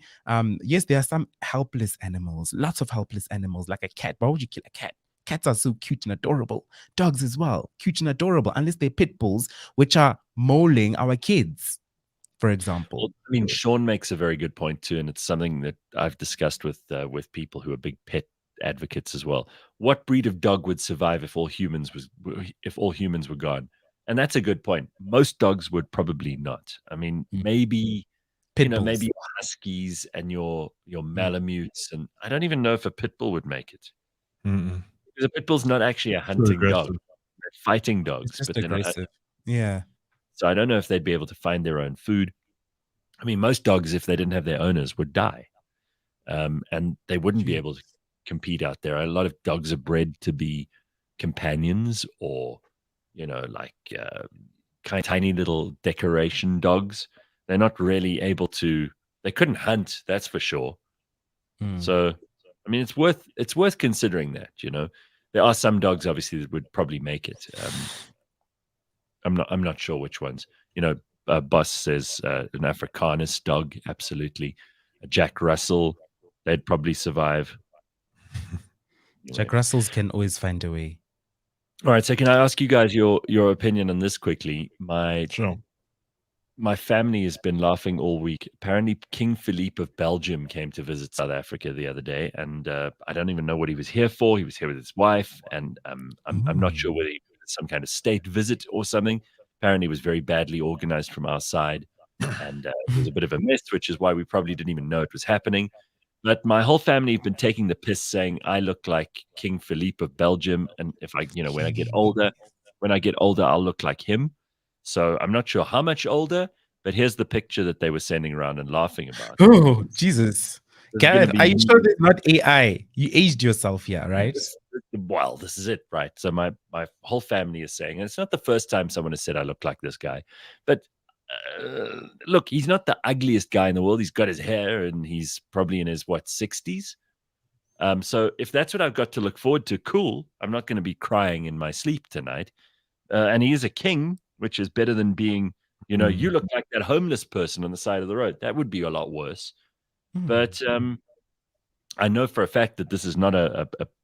yes, there are some helpless animals, lots of helpless animals, like a cat. Why would you kill a cat? Cats are so cute and adorable. Dogs as well, cute and adorable, unless they're pit bulls, which are mauling our kids, for example. Well, I mean, Sean makes a very good point too, and it's something that I've discussed with people who are big pet advocates as well. What breed of dog would survive if all humans were gone? And that's a good point. Most dogs would probably not. I mean, maybe Pit bulls. maybe your huskies and your malamutes, and I don't even know if a pit bull would make it. Because a pit bull's not actually a hunting dog; they're fighting dogs, It's just but they're not. aggressive. Yeah. So I don't know if they'd be able to find their own food. I mean, most dogs, if they didn't have their owners, would die, and they wouldn't be able to compete out there. A lot of dogs are bred to be companions, or like kind of tiny little decoration dogs. They're not really able to. They couldn't hunt, that's for sure. So, I mean, it's worth considering that. There are some dogs, obviously, that would probably make it. I'm not sure which ones. Boss says an Afrikaner dog, absolutely. A Jack Russell, they'd probably survive. Jack Russells can always find a way. All right, so can I ask you guys your opinion on this quickly? My family has been laughing all week. Apparently, King Philippe of Belgium came to visit South Africa the other day, and I don't even know what he was here for. He was here with his wife, and I'm not sure whether he was some kind of state visit or something. Apparently, it was very badly organized from our side, and it was a bit of a mess, which is why we probably didn't even know it was happening. But my whole family have been taking the piss, saying I look like King Philippe of Belgium, and if when I get older, I'll look like him. So I'm not sure how much older, but here's the picture that they were sending around and laughing about. Oh, Jesus. Gareth, are you sure there's not AI? You aged yourself here, right? Well, this is it, right? So my whole family is saying, and it's not the first time someone has said I look like this guy, but look, he's not the ugliest guy in the world. He's got his hair, and he's probably in his 60s. So if that's what I've got to look forward to, cool. I'm not going to be crying in my sleep tonight. And he is a king, which is better than being, you look like that homeless person on the side of the road. That would be a lot worse. But I know for a fact that this is not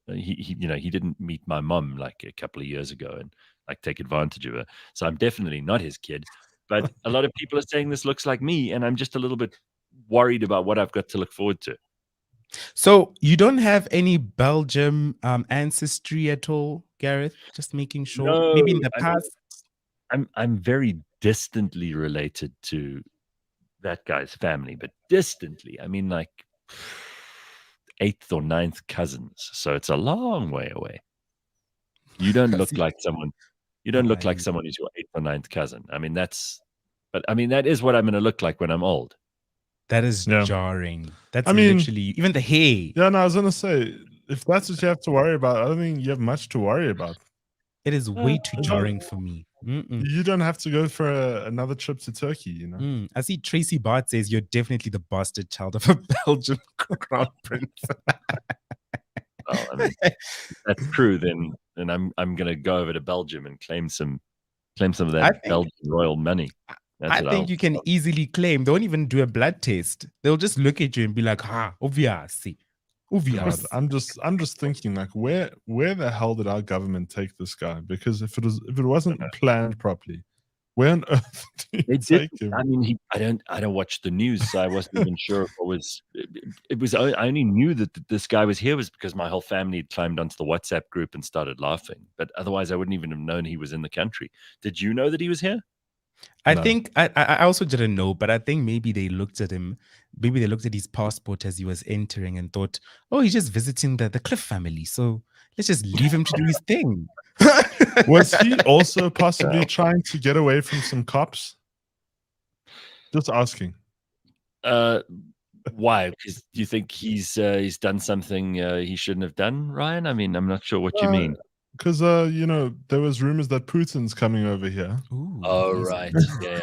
he didn't meet my mom like a couple of years ago and like take advantage of her. So I'm definitely not his kid. But a lot of people are saying this looks like me, and I'm just a little bit worried about what I've got to look forward to. So you don't have any Belgium ancestry at all, Gareth? Just making sure. No, maybe in the past. I'm very distantly related to that guy's family, but distantly. I mean, like 8th or 9th cousins. So it's a long way away. You don't look like someone. You don't look like someone who's your 8th or 9th cousin. I mean, that is what I'm going to look like when I'm old. That is jarring. That's literally even the hair. Yeah, no, I was going to say, if that's what you have to worry about, I don't think you have much to worry about. It is way too jarring for me. You don't have to go for another trip to Turkey, I see Tracy Bart says you're definitely the bastard child of a Belgian crown prince. Well, I mean, if that's true, then I'm going to go over to Belgium and claim some of that Belgian royal money. I think you can easily claim. They won't even do a blood test. They'll just look at you and be like, obviously. God, I'm just thinking, like, where the hell did our government take this guy? Because if it wasn't planned properly, where on earth did they take him? I mean, I don't watch the news, so I wasn't even sure if it was. It was. I only knew that this guy was here was because my whole family had climbed onto the WhatsApp group and started laughing. But otherwise, I wouldn't even have known he was in the country. Did you know that he was here? I think I also didn't know, but I think maybe they looked at him. Maybe they looked at his passport as he was entering and thought, oh, he's just visiting the Cliff family. So Let's just leave him to do his thing. Was he also possibly trying to get away from some cops? Just asking. Why? Because do you think he's done something he shouldn't have done, Ryan? I mean, I'm not sure what you mean. Because you know, there was rumors that Putin's coming over here. Ooh, Oh, easy. right. Yeah.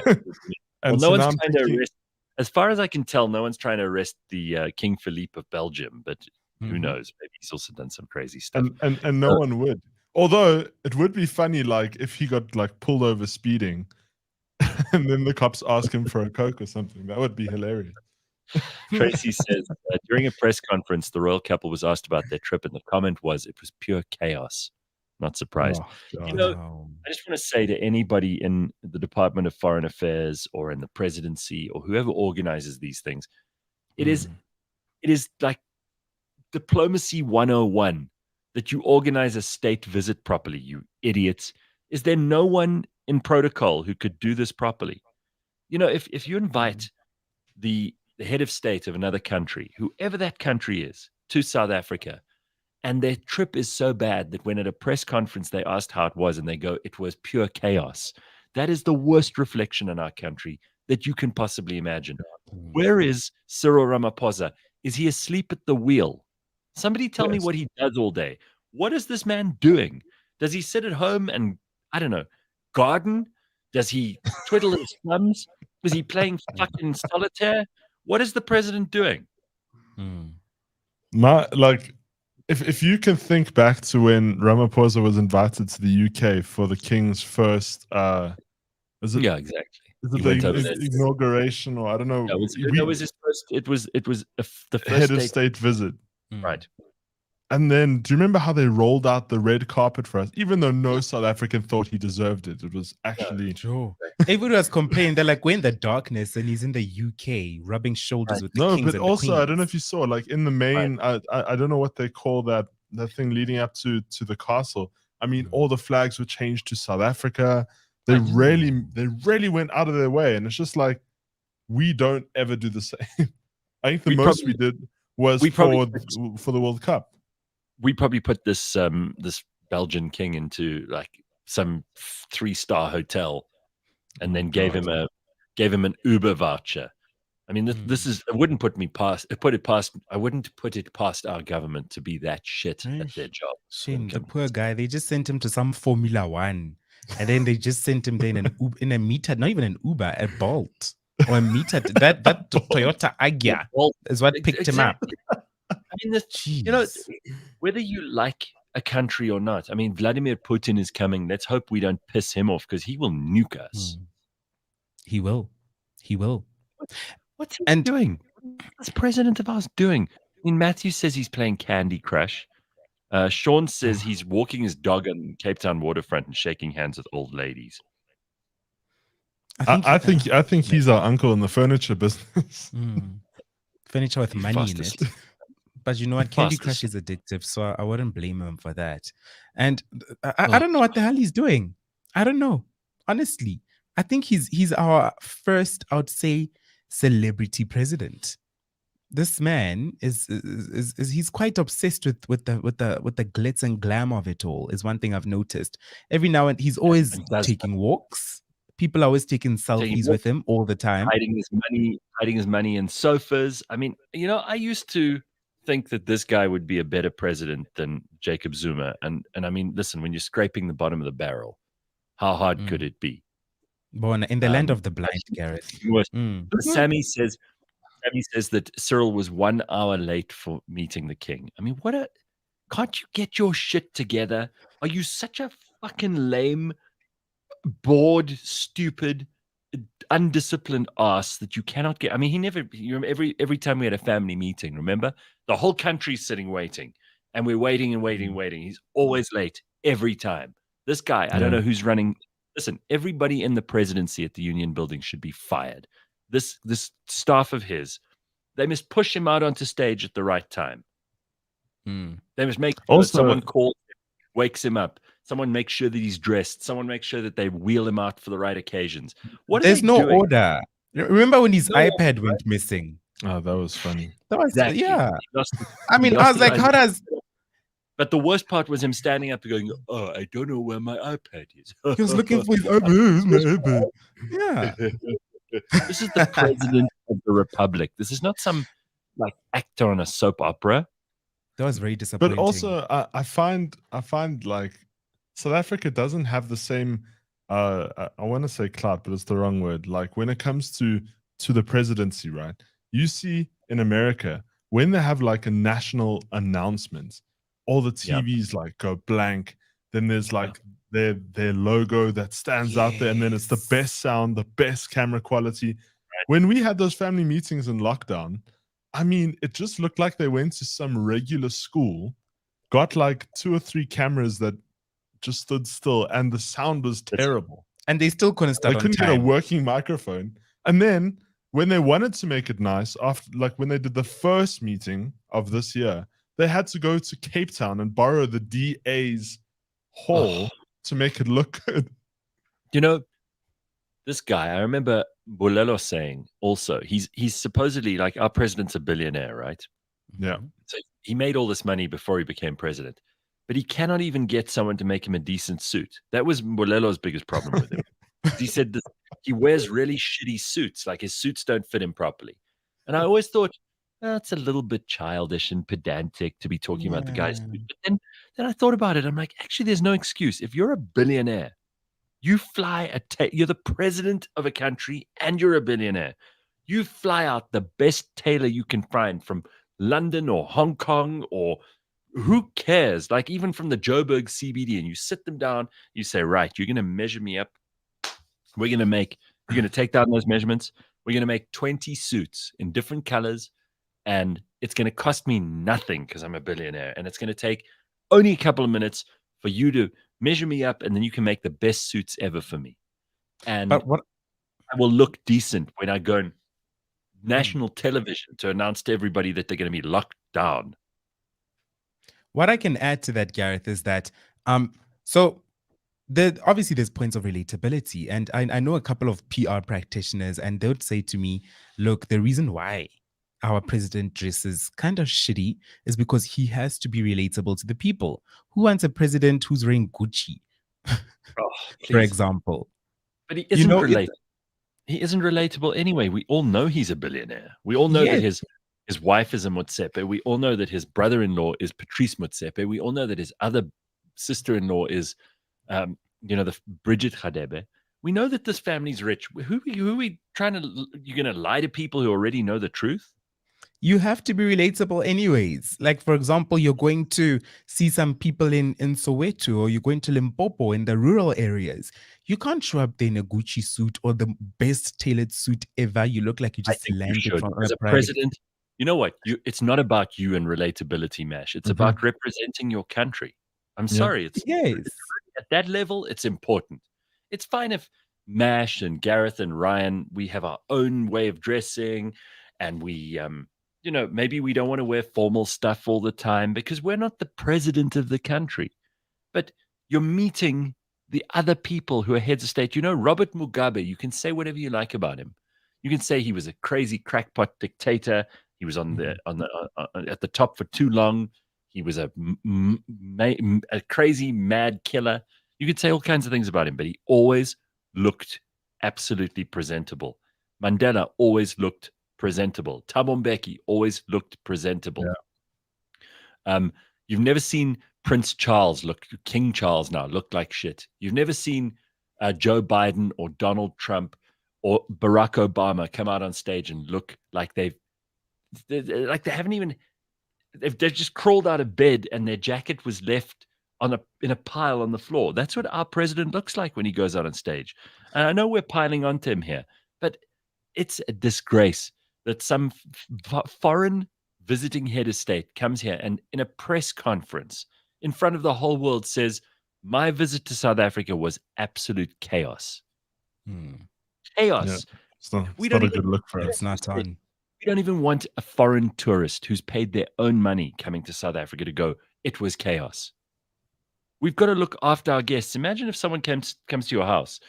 And Well, so no one's now I'm trying to thinking, arrest. As far as I can tell, no one's trying to arrest the King Philippe of Belgium. But who Mhm. knows? Maybe he's also done some crazy stuff. and no one would. Although it would be funny, like if he got like pulled over speeding, and then the cops ask him for a Coke or something. That would be hilarious. Tracy says during a press conference, the royal couple was asked about their trip, and the comment was, "It was pure chaos." Not surprised. Oh, God. You know, Wow. I just want to say to anybody in the Department of Foreign Affairs or in the presidency or whoever organizes these things, it is like diplomacy 101 that you organize a state visit properly, you idiots. Is there no one in protocol who could do this properly? You know, if you invite the head of state of another country, whoever that country is, to South Africa, and their trip is so bad that when at a press conference they asked how it was and they go, it was pure chaos. That is the worst reflection in our country that you can possibly imagine. Where is Cyril Ramaphosa? Is he asleep at the wheel? Somebody tell me Yes. what he does all day. What is this man doing? Does he sit at home and, I don't know, garden? Does he twiddle his thumbs? Is he playing fucking solitaire? What is the president doing? If you can think back to when Ramaphosa was invited to the UK for the King's first is it Yeah, exactly. is He it went the over there. inauguration or I don't know That was his first. It was the first head of state. state visit. Right. And then do you remember how they rolled out the red carpet for us? Even though no South African thought he deserved it. It was actually Sure. Everybody was complaining. They're like, we're in the darkness and he's in the UK rubbing shoulders with the no, kings but and also the I don't know if you saw like in the main I don't know what they call that thing leading up to the castle. I mean, all the flags were changed to South Africa. They really went out of their way, and it's just like we don't ever do the same. I think the most we did was for the World Cup. We probably put this this Belgian king into like some 3-star hotel, and then gave him an Uber voucher. I mean, this is. I wouldn't put it past our government to be that shit at their job. Shame, the poor guy. They just sent him to some Formula One, and then they just sent him there in a meter, not even an Uber, a Bolt or a meter. That Toyota Agya is what picked him up. I mean, you know, whether you like a country or not. I mean, Vladimir Putin is coming. Let's hope we don't piss him off because he will nuke us. He will. What's he doing? What's president of ours doing? I mean, Matthew says he's playing Candy Crush. Sean says he's walking his dog on Cape Town waterfront and shaking hands with old ladies. I think he's our uncle in the furniture business. Furniture with money in it. But you know what? Candy Crush is addictive, so I wouldn't blame him for that. And I don't know what the hell he's doing. I don't know. Honestly, I think he's our first, I would say, celebrity president. This man is he's quite obsessed with the glitz and glam of it all. Is one thing I've noticed. Every now and he's always taking walks. People are always taking selfies with him all the time. Hiding his money in sofas. I mean, you know, I used to think that this guy would be a better president than Jacob Zuma. And I mean, listen, when you're scraping the bottom of the barrel, how hard could it be? Born in the land of the blind, Gareth. Sammy says that Cyril was 1 hour late for meeting the king. I mean, can't you get your shit together? Are you such a fucking lame, bored, stupid, undisciplined ass that you cannot get? I mean, every time we had a family meeting, remember? The whole country's sitting waiting, and we're waiting and waiting and waiting. He's always late every time. This guy, I don't know who's running. Listen, everybody in the presidency at the Union Building should be fired. This staff of his, they must push him out onto stage at the right time. They must make sure someone calls him, wakes him up. Someone makes sure that he's dressed. Someone makes sure that they wheel him out for the right occasions. There's no order. Remember when his iPad went missing? Oh, that was funny. That was exactly. I mean, I was like, how does But the worst part was him standing up and going, "Oh, I don't know where my iPad is." He was looking for his iPad. Yeah. This is the president of the republic. This is not some like actor on a soap opera. That was very disappointing. But also, I find like South Africa doesn't have the same. I want to say clout, but it's the wrong word. Like when it comes to the presidency, right? You see in America when they have like a national announcement, all the TVs like go blank. Then there's like their logo that stands out there, and then it's the best sound, the best camera quality. When we had those family meetings in lockdown, I mean, it just looked like they went to some regular school, got like 2 or 3 cameras that just stood still, and the sound was terrible. And they still couldn't start They couldn't get a working microphone. And then when they wanted to make it nice, after like when they did the first meeting of this year, they had to go to Cape Town and borrow the DA's hall to make it look good. You know, this guy, I remember Bulelo saying also, he's supposedly like our president's a billionaire, right? Yeah. So he made all this money before he became president, but he cannot even get someone to make him a decent suit. That was Bulelo's biggest problem with him. He said that he wears really shitty suits, like his suits don't fit him properly. And I always thought, that's a little bit childish and pedantic to be talking about the guy's suit. But then I thought about it. I'm like, actually, there's no excuse. If you're a billionaire, you fly you're the president of a country and you're a billionaire. You fly out the best tailor you can find from London or Hong Kong or who cares? Like even from the Joburg CBD, and you sit them down, you say, right, you're going to measure me up. You're going to take down those measurements. We're going to make 20 suits in different colors, and it's going to cost me nothing because I'm a billionaire. And it's going to take only a couple of minutes for you to measure me up, and then you can make the best suits ever for me. And I will look decent when I go on national television to announce to everybody that they're going to be locked down. What I can add to that, Gareth, is that so obviously there's points of relatability, and I know a couple of PR practitioners, and they would say to me, look, the reason why our president dresses kind of shitty is because he has to be relatable to the people. Who wants a president who's wearing Gucci, for example? But he isn't relatable. He isn't relatable anyway. We all know he's a billionaire. We all know that his wife is a Motsepe. We all know that his brother-in-law is Patrice Motsepe. We all know that his other sister-in-law is, the Bridget Khadebe. We know that this family's rich. Who are we trying to? You're going to lie to people who already know the truth? You have to be relatable anyways. Like, for example, you're going to see some people in Soweto, or you're going to Limpopo in the rural areas. You can't show up there in a Gucci suit or the best tailored suit ever. You look like you just landed from as a president. You know what? It's not about you and relatability, Mash. It's about representing your country. I'm sorry. It's at that level, it's important. It's fine if Mash and Gareth and Ryan, we have our own way of dressing, and we maybe we don't want to wear formal stuff all the time because we're not the president of the country. But you're meeting the other people who are heads of state. Robert Mugabe, you can say whatever you like about him. You can say he was a crazy crackpot dictator. He was at the top for too long. He was a crazy mad killer. You could say all kinds of things about him, but he always looked absolutely presentable. Mandela always looked presentable. Thabo Mbeki always looked presentable. You've never seen Prince Charles King Charles now look like shit. You've never seen Joe Biden or Donald Trump or Barack Obama come out on stage and look like they've just crawled out of bed and their jacket was left in a pile on the floor. That's what our president looks like when he goes out on stage. And I know we're piling onto him here, but it's a disgrace that some foreign visiting head of state comes here and in a press conference in front of the whole world says, my visit to South Africa was absolute chaos. Chaos. Yeah. It's not a good look for us. It's not on. We don't even want a foreign tourist who's paid their own money coming to South Africa to go, it was chaos. We've got to look after our guests. Imagine if someone comes to your house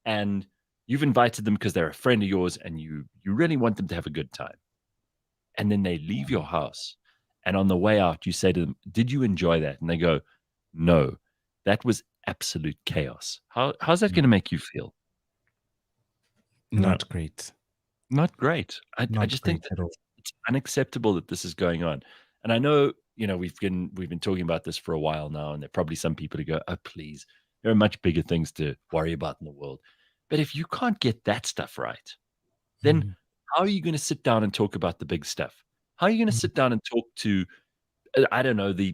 and you've invited them because they're a friend of yours and you really want them to have a good time. And then they leave your house and on the way out, you say to them, "Did you enjoy that?" And they go, "No, that was absolute chaos." How's that going to make you feel? Not great. Not great. I Not just great think that at all. it's unacceptable that this is going on. And I know, we've been talking about this for a while now, and there are probably some people who go, "Oh, please, there are much bigger things to worry about in the world." But if you can't get that stuff right, then Mhm. how are you going to sit down and talk about the big stuff? How are you going to sit down and talk to, I don't know, the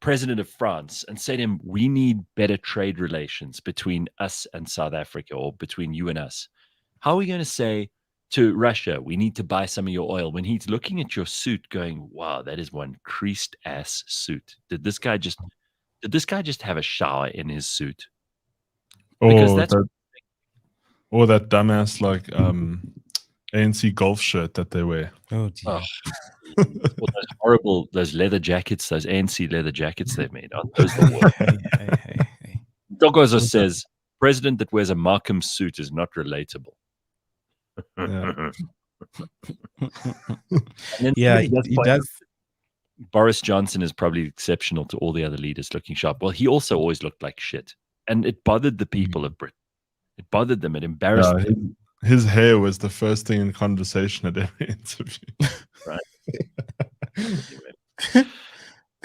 president of France and say to him, "We need better trade relations between us and South Africa, or between you and us"? How are we going to say to Russia, "We need to buy some of your oil," when he's looking at your suit going, "Wow, that is one creased ass suit. Did this guy just have a shower in his suit?" Because Or that's that, or that dumbass like ANC golf shirt that they wear. Oh dear. or those leather jackets, those ANC leather jackets they've made. Those are the worst. Hey. Dogozo Those are- says, "President that wears a Markham suit is not relatable." Yeah. And then Yeah, somebody he point does. Boris Johnson is probably exceptional to all the other leaders looking sharp. Well, he also always looked like shit. And it bothered the people of Britain. It bothered them. It embarrassed Yeah, them. his hair was the first thing in conversation at every interview. Right. Anyway.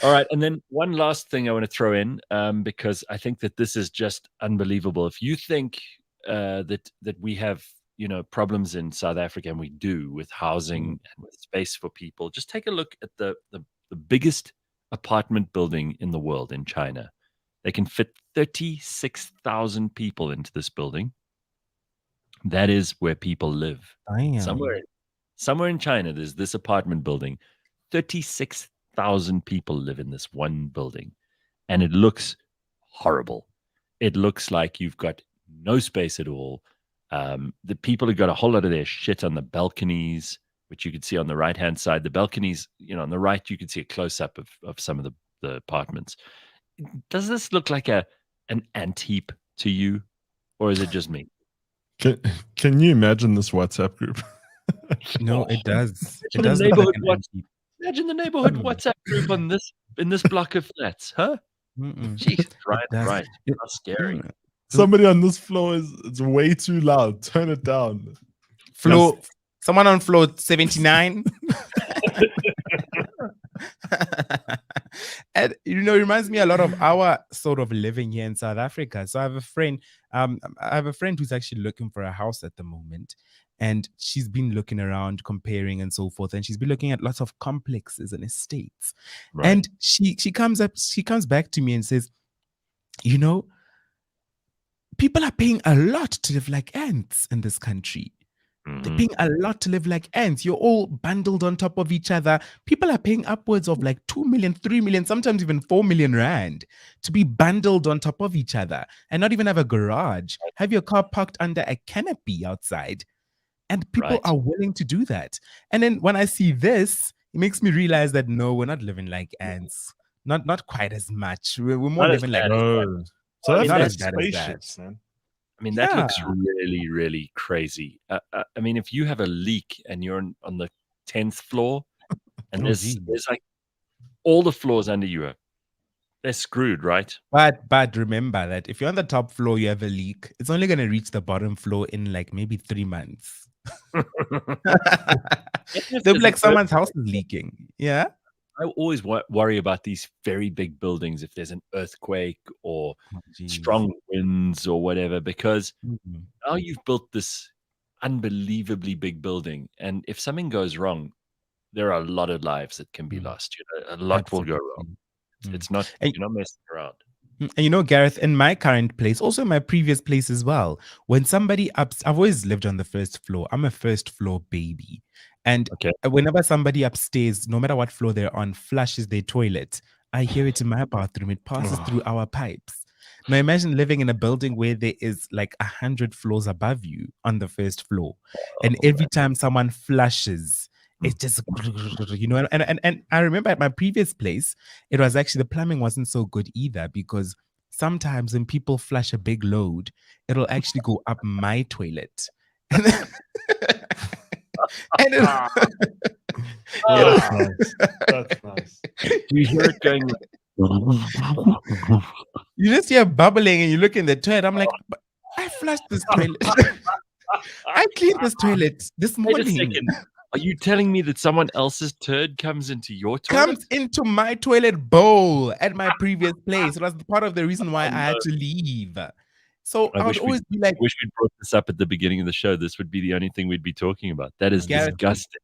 All right. And then one last thing I want to throw in, because I think that this is just unbelievable. If you think that we have, problems in South Africa, and we do, with housing and with space for people, just take a look at the biggest apartment building in the world in China. They can fit 36,000 people into this building. That is where people live. Damn. Somewhere in China, there's this apartment building. 36,000 people live in this one building, and it looks horrible. It looks like you've got no space at all. The people have got a whole lot of their shit on the balconies, which you can see on the right-hand side. The balconies, on the right, you can see a close-up of some of the apartments. Does this look like an ant heap to you, or is it just me? Can you imagine this WhatsApp group? No, it does. It Imagine does the look like neighborhood an empty. Imagine the neighborhood WhatsApp group in this block of flats, huh? Jesus, right. does. How scary. Somebody on this floor it's way too loud. Turn it down. Floor. Someone on floor 79. And it reminds me a lot of our sort of living here in South Africa. So I have a friend who's actually looking for a house at the moment, and she's been looking around, comparing and so forth, and she's been looking at lots of complexes and estates. Right. And she comes back to me and says, people are paying a lot to live like ants in this country. They're paying a lot to live like ants. You're all bundled on top of each other. People are paying upwards of like 2 million, 3 million, sometimes even 4 million rand to be bundled on top of each other and not even have a garage. Have your car parked under a canopy outside. And people are willing to do that. And then when I see this, it makes me realize that no, we're not living like ants. Not quite as much. We're more Not living like No. So I mean, that's not like as bad as spaceships, man. I mean, that looks Yeah. really, really crazy. I mean, if you have a leak and you're on the 10th floor, and there's like all the floors under you, they're screwed, right? But remember that if you're on the top floor, you have a leak, it's only going to reach the bottom floor in like maybe 3 months. They'll be like someone's house is leaking. Yeah. I always worry about these very big buildings if there's an earthquake or strong winds or whatever, because now you've built this unbelievably big building, and if something goes wrong, there are a lot of lives that can be lost. A lot will go wrong. It's not, you're not messing around. And Gareth, in my current place, also in my previous place as well, when somebody I've always lived on the first floor. I'm a first floor baby. And whenever somebody upstairs, no matter what floor they're on, flushes their toilet, I hear it in my bathroom. It passes through our pipes. Now imagine living in a building where there is like 100 floors above you on the first floor. And every time someone flushes, it's just, and I remember at my previous place, it was actually, the plumbing wasn't so good either, because sometimes when people flush a big load, it'll actually go up my toilet. And That's nice. That's nice. Do you hear it going? You just hear bubbling and you look in the toilet. I'm like, "But I flushed this toilet. I cleaned this toilet this Wait a morning. second. Are you telling me that someone else's turd comes into your toilet? Comes into my toilet bowl at my previous place. It was part of the reason why I had to leave. So I would always be like, wish we'd brought this up at the beginning of the show. This would be the only thing we'd be talking about. That is Gareth, disgusting.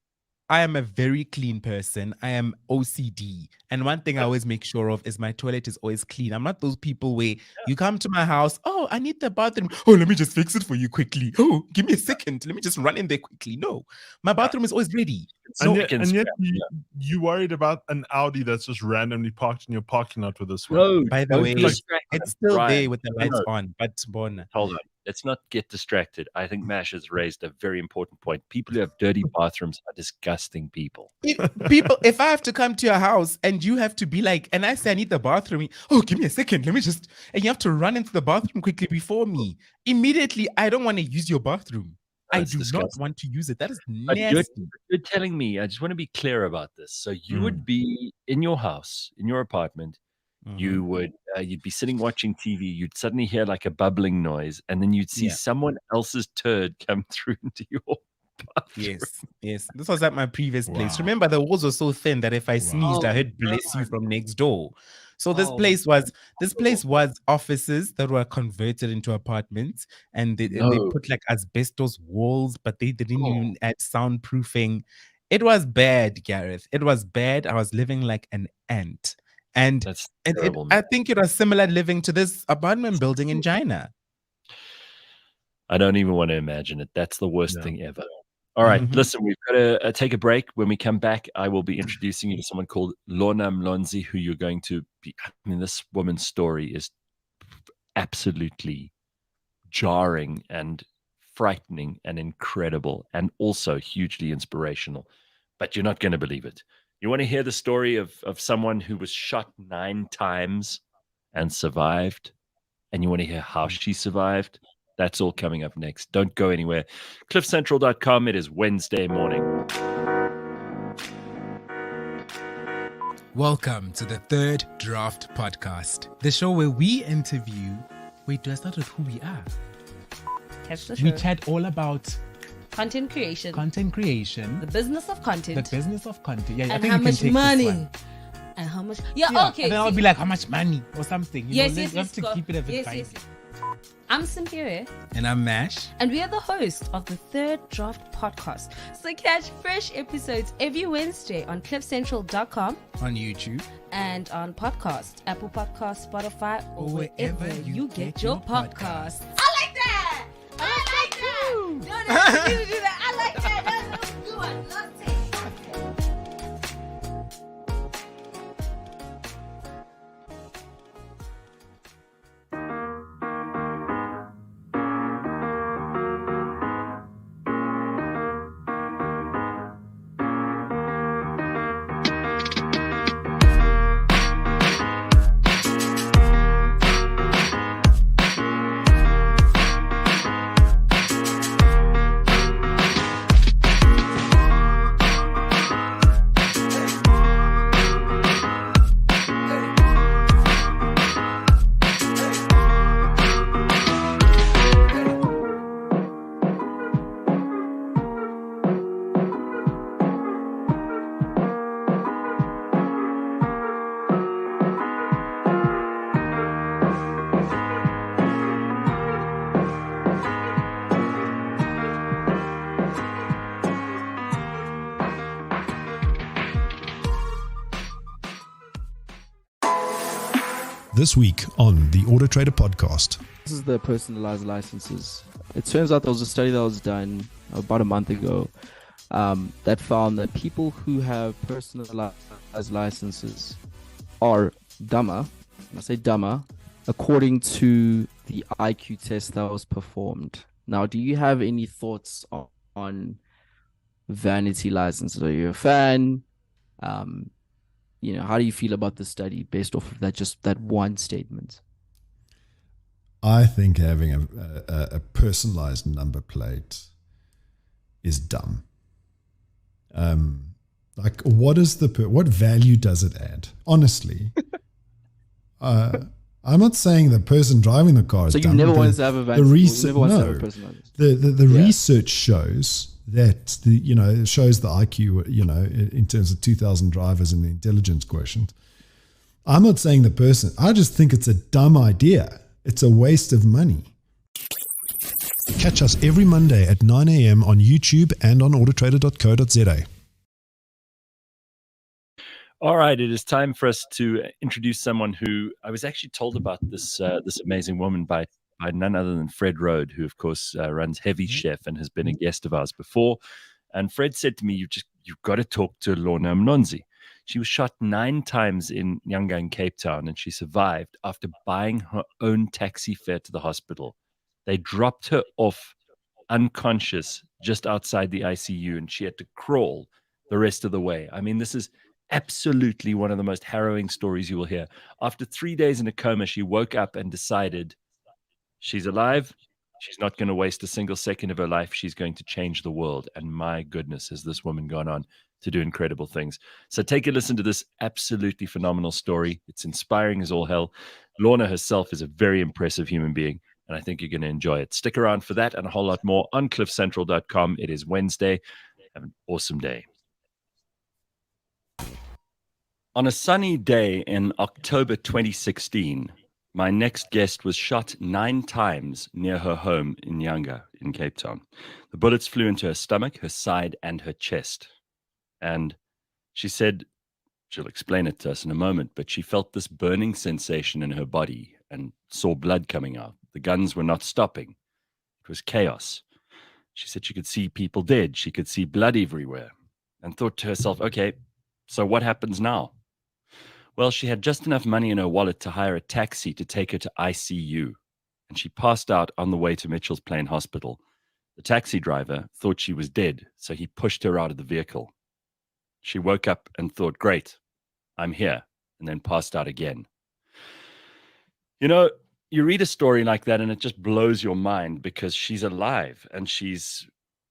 I am a very clean person. I am OCD. And one thing I always make sure of is my toilet is always clean. I'm not those people where you come to my house, oh, I need the bathroom. Oh, let me just fix it for you quickly. Oh, give me a second. Let me just run in there quickly. No, my bathroom is always ready. And yet you worried about an Audi that's just randomly parked in your parking lot with this one. No, by the way, it's still Brian, there with the lights on. But hold on. Let's not get distracted. I think Mash has raised a very important point. People who have dirty bathrooms are disgusting people. If I have to come to your house and you have to be like, and I say I need the bathroom, oh, give me a second, let me just, and you have to run into the bathroom quickly before me. Immediately, I don't want to use your bathroom. I do not want to use it. That is nasty. You're telling me, I just want to be clear about this. So you would be in your house, in your apartment, you would you'd be sitting watching TV, you'd suddenly hear like a bubbling noise, and then you'd see someone else's turd come through into your bathroom. Yes. This was at my previous place. Remember, the walls were so thin that if I sneezed, I heard "bless you" from next door. So this place was offices that were converted into apartments, and they put like asbestos walls, but they didn't even add soundproofing. It was bad, Gareth. It was bad. I was living like an ant. And I think it was similar living to this apartment building in China. I don't even want to imagine it. That's the worst thing ever. All right, listen, we've got to take a break. When we come back, I will be introducing you to someone called Lorna Mlonzi, who you're going to be. I mean, this woman's story is absolutely jarring and frightening and incredible and also hugely inspirational. But you're not going to believe it. You want to hear the story of someone who was shot 9 times and survived? And you want to hear how she survived? That's all coming up next. Don't go anywhere. CliffCentral.com. It is Wednesday morning. Welcome to the Third Draft Podcast, the show where we interview. Wait, do I start with who we are? Catch the show. We chat all about content creation, the business of content, Yeah, and I think how we can much take money. this one. And how much? Yeah, okay. And then I'll be like, how much money or something. You know, let's to keep it a bit yes. I'm Simpire. And I'm Mash. And we are the hosts of the Third Draft Podcast. So catch fresh episodes every Wednesday on cliffcentral.com, on YouTube, and on podcast, Apple Podcasts, Spotify, or wherever you get your podcasts. I like that! No, do that. I like that. That's a good one. Love it. This week on the Auto Trader podcast. This is the personalized licenses. It turns out there was a study that was done about a month ago that found that people who have personalized licenses are dumber, I say dumber, according to the IQ test that was performed. Now, do you have any thoughts on vanity licenses? Are you a fan? How do you feel about the study based off of that one statement? I think having a personalized number plate is dumb. Like, what value does it add? Honestly, I'm not saying the person driving the car is So you dumb. never wanted to have a The vaccine? research, never wanted to have no. a personalized? The Yeah. research shows that it shows the IQ, in terms of 2,000 drivers and the intelligence quotient. I'm not saying the person. I just think it's a dumb idea. It's a waste of money. Catch us every Monday at 9 a.m. on YouTube and on autotrader.co.za. All right, it is time for us to introduce someone who I was actually told about this amazing woman by none other than Fred Rode, who of course runs Heavy Chef and has been a guest of ours before. And Fred said to me, "You've got to talk to Lorna Mlonzi. She was shot 9 times in Nyanga in Cape Town, and she survived after buying her own taxi fare to the hospital. They dropped her off unconscious just outside the ICU, and she had to crawl the rest of the way. I mean, this is absolutely one of the most harrowing stories you will hear. After 3 days in a coma, she woke up and decided she's alive. She's not going to waste a single second of her life. She's going to change the world. And my goodness, has this woman gone on to do incredible things. So take a listen to this absolutely phenomenal story. It's inspiring as all hell. Lorna herself is a very impressive human being, and I think you're going to enjoy it. Stick around for that and a whole lot more on cliffcentral.com. It is Wednesday. Have an awesome day. On a sunny day in October 2016, my next guest was shot 9 times near her home in Nyanga in Cape Town. The bullets flew into her stomach, her side, and her chest. And she said, she'll explain it to us in a moment, but she felt this burning sensation in her body and saw blood coming out. The guns were not stopping. It was chaos. She said she could see people dead. She could see blood everywhere, and thought to herself, okay, so what happens now? Well, she had just enough money in her wallet to hire a taxi to take her to ICU, and she passed out on the way to Mitchell's Plain Hospital. The taxi driver thought she was dead, so he pushed her out of the vehicle. She woke up and thought, great, I'm here, and then passed out again. You read a story like that and it just blows your mind, because she's alive and she's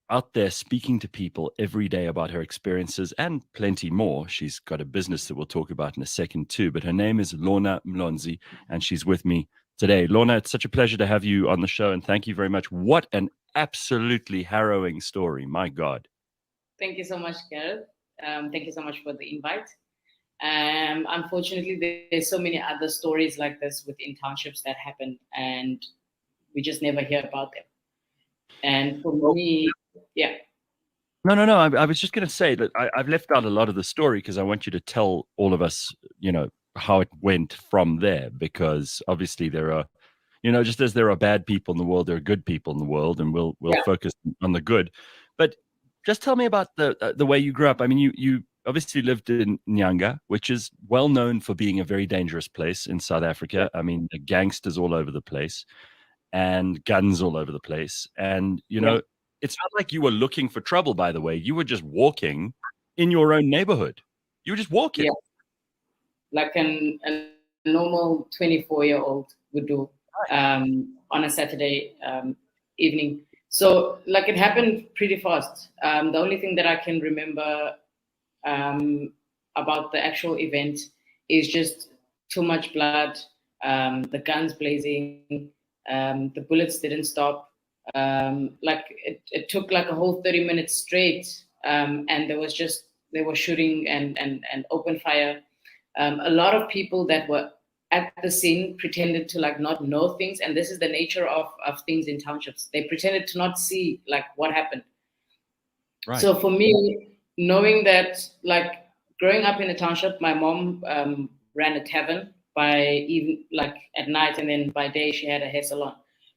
out there speaking to people every day about her experiences and plenty more. She's got a business that we'll talk about in a second too, but her name is Lorna Mlonzi, and she's with me today. Lorna, it's such a pleasure to have you on the show, and thank you very much. What an absolutely harrowing story. My God. Thank you so much, Gareth. Thank you so much for the invite. Unfortunately, there's so many other stories like this within townships that happen, and we just never hear about them. And for me, yeah. No. I was just going to say that I've left out a lot of the story because I want you to tell all of us, how it went from there. Because obviously there are, just as there are bad people in the world, there are good people in the world, and we'll focus on the good. But just tell me about the way you grew up. I mean, you obviously lived in Nyanga, which is well known for being a very dangerous place in South Africa. I mean, the gangsters all over the place and guns all over the place. And, it's not like you were looking for trouble, by the way. You were just walking in your own neighborhood. You were just walking. Yeah. Like a normal 24-year-old would do on a Saturday evening. So, like, it happened pretty fast. The only thing that I can remember about the actual event is just too much blood, the guns blazing, the bullets didn't stop. It took like a whole 30 minutes straight, and they were shooting and open fire. A lot of people that were at the scene pretended to like not know things, and this is the nature of things in townships. They pretended to not see like what happened. Right. So for me, knowing that, like, growing up in a township, my mom ran a tavern at night, and then by day she had a hair salon.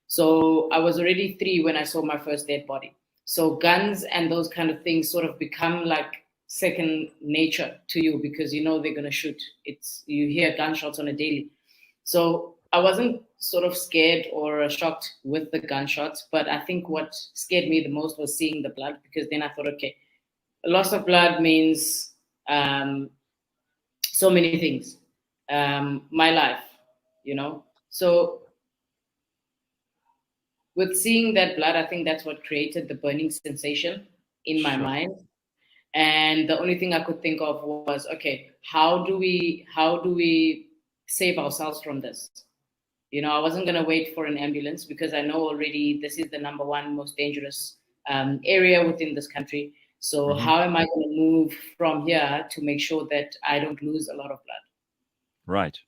So I was already 3 when I saw my first dead body. So guns and those kind of things sort of become like second nature to you, because you know they're going to shoot. You hear gunshots on a daily. So I wasn't sort of scared or shocked with the gunshots, but I think what scared me the most was seeing the blood, because then I thought, okay, a loss of blood means so many things. My life, So with seeing that blood, I think that's what created the burning sensation in my mind. And the only thing I could think of was, okay, how do we save ourselves from this? You know, I wasn't going to wait for an ambulance because I know already this is the number one most dangerous area within this country. So how am I going to move from here to make sure that I don't lose a lot of blood? Right.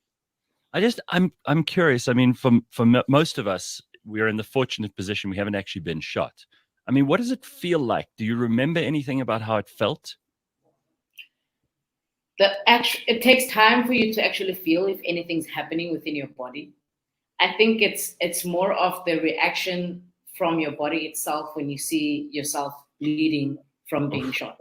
I'm curious. I mean, for most of us, we're in the fortunate position we haven't actually been shot. I mean, what does it feel like? Do you remember anything about how it felt? It takes time for you to actually feel if anything's happening within your body. I think it's more of the reaction from your body itself when you see yourself bleeding from being shot.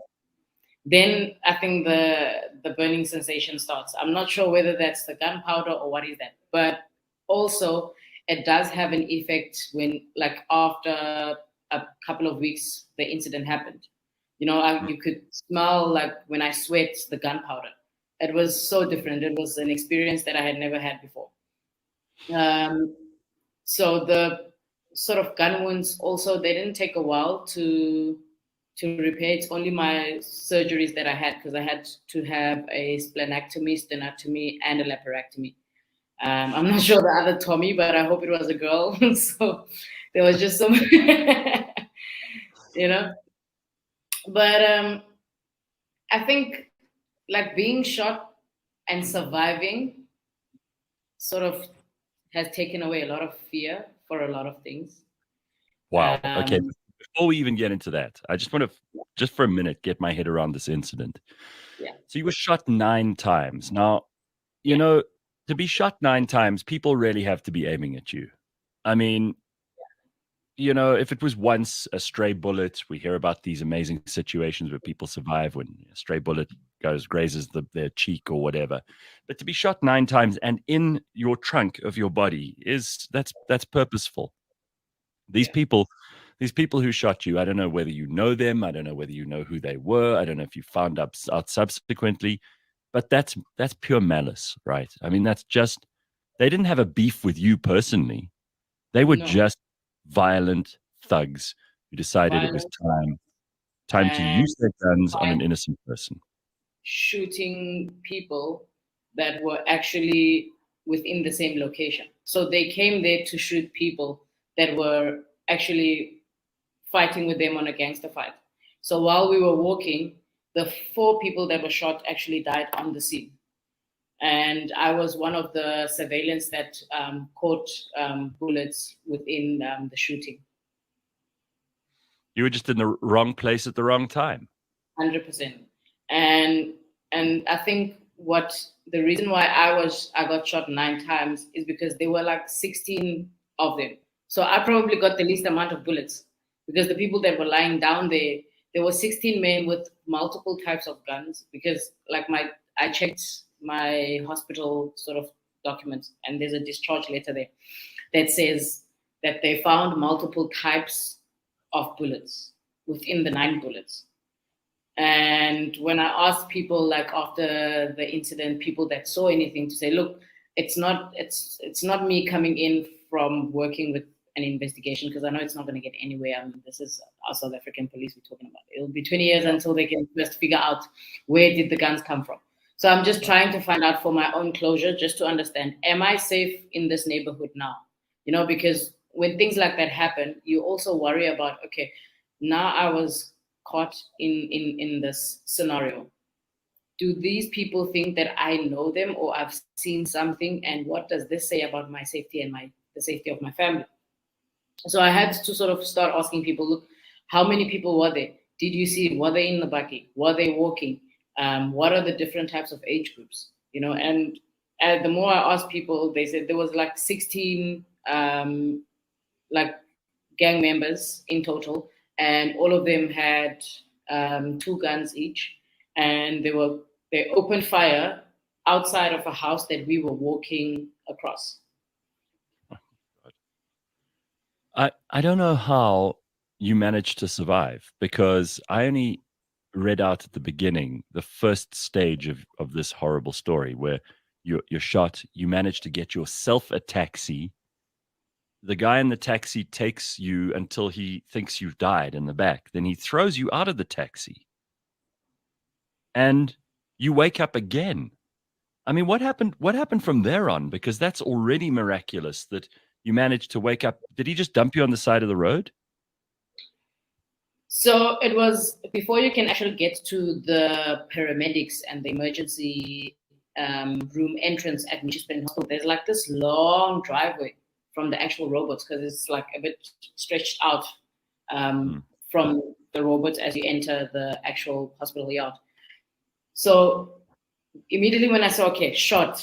Then I think the burning sensation starts. I'm not sure whether that's the gunpowder or what is that, but also it does have an effect when, like, after a couple of weeks the incident happened. You know, you could smell, like, when I sweat, the gunpowder. It was so different. It was an experience that I had never had before. So the sort of gun wounds also, they didn't take a while to repair. It's only my surgeries that I had, because I had to have a splenectomy, sternotomy, and a laparotomy. I'm not sure the other Tommy, but I hope it was a girl. So there was just some, you know. But I think, like, being shot and surviving sort of has taken away a lot of fear for a lot of things. Wow. Okay. Before we even get into that, I just want to, just for a minute, get my head around this incident. Yeah. So you were shot 9 times. Now, you know, to be shot 9 times, people really have to be aiming at you. I mean, you know, if it was once a stray bullet, we hear about these amazing situations where people survive when a stray bullet grazes their cheek or whatever. But to be shot 9 times and in your trunk of your body that's purposeful. These people who shot you, I don't know whether you know them, I don't know whether you know who they were, I don't know if you found out subsequently, but that's pure malice, right? I mean, that's just, they didn't have a beef with you personally. They were just violent thugs who decided it was time to use their guns on an innocent person. Shooting people that were actually within the same location. So they came there to shoot people that were actually fighting with them on a gangster fight. So while we were walking, the 4 people that were shot actually died on the scene. And I was one of the surveillance that caught bullets within the shooting. You were just in the wrong place at the wrong time. 100%. And I think the reason why I got shot 9 times is because there were like 16 of them. So I probably got the least amount of bullets, because the people that were lying down there were 16 men with multiple types of guns. Because, like, I checked my hospital sort of documents, and there's a discharge letter there that says that they found multiple types of bullets within the 9 bullets. And when I asked people, like, after the incident, people that saw anything, to say, look, it's not me coming in from working with an investigation, because I know it's not going to get anywhere. I mean, this is our South African police we're talking about. It'll be 20 years until they can just figure out where did the guns come from. So I'm just trying to find out for my own closure, just to understand, am I safe in this neighborhood now? You know, because when things like that happen, you also worry about, okay, now I was caught in this scenario. Do these people think that I know them, or I've seen something, and what does this say about my safety and the safety of my family? So I had to sort of start asking people, look, how many people were there? Did you see, were they in the buggy? Were they walking? What are the different types of age groups? You know, and the more I asked people, they said there was like 16 like gang members in total, and all of them had 2 guns each, and they opened fire outside of a house that we were walking across. I don't know how you managed to survive, because I only read out at the beginning the first stage of this horrible story, where you're shot, you manage to get yourself a taxi. The guy in the taxi takes you until he thinks you've died in the back. Then he throws you out of the taxi. and you wake up again. I mean, what happened? What happened from there on? Because that's already miraculous that you managed to wake up. Did he just dump you on the side of the road? So it was before you can actually get to the paramedics and the emergency room entrance at Mitchell's Hospital. There's like this long driveway from the actual robots because it's like a bit stretched out from the robots as you enter the actual hospital yard. So immediately when I saw, okay, shot,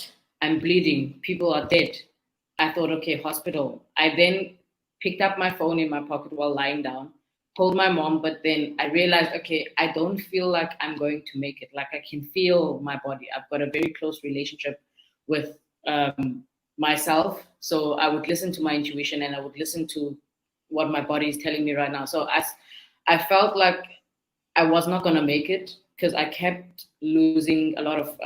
I'm bleeding, people are dead, I thought, okay, hospital. I then picked up my phone in my pocket while lying down, called my mom, but then I realized, okay, I don't feel like I'm going to make it. Like I can feel my body. I've got a very close relationship with myself. So I would listen to my intuition and I would listen to what my body is telling me right now. So I felt like I was not going to make it because I kept losing a lot of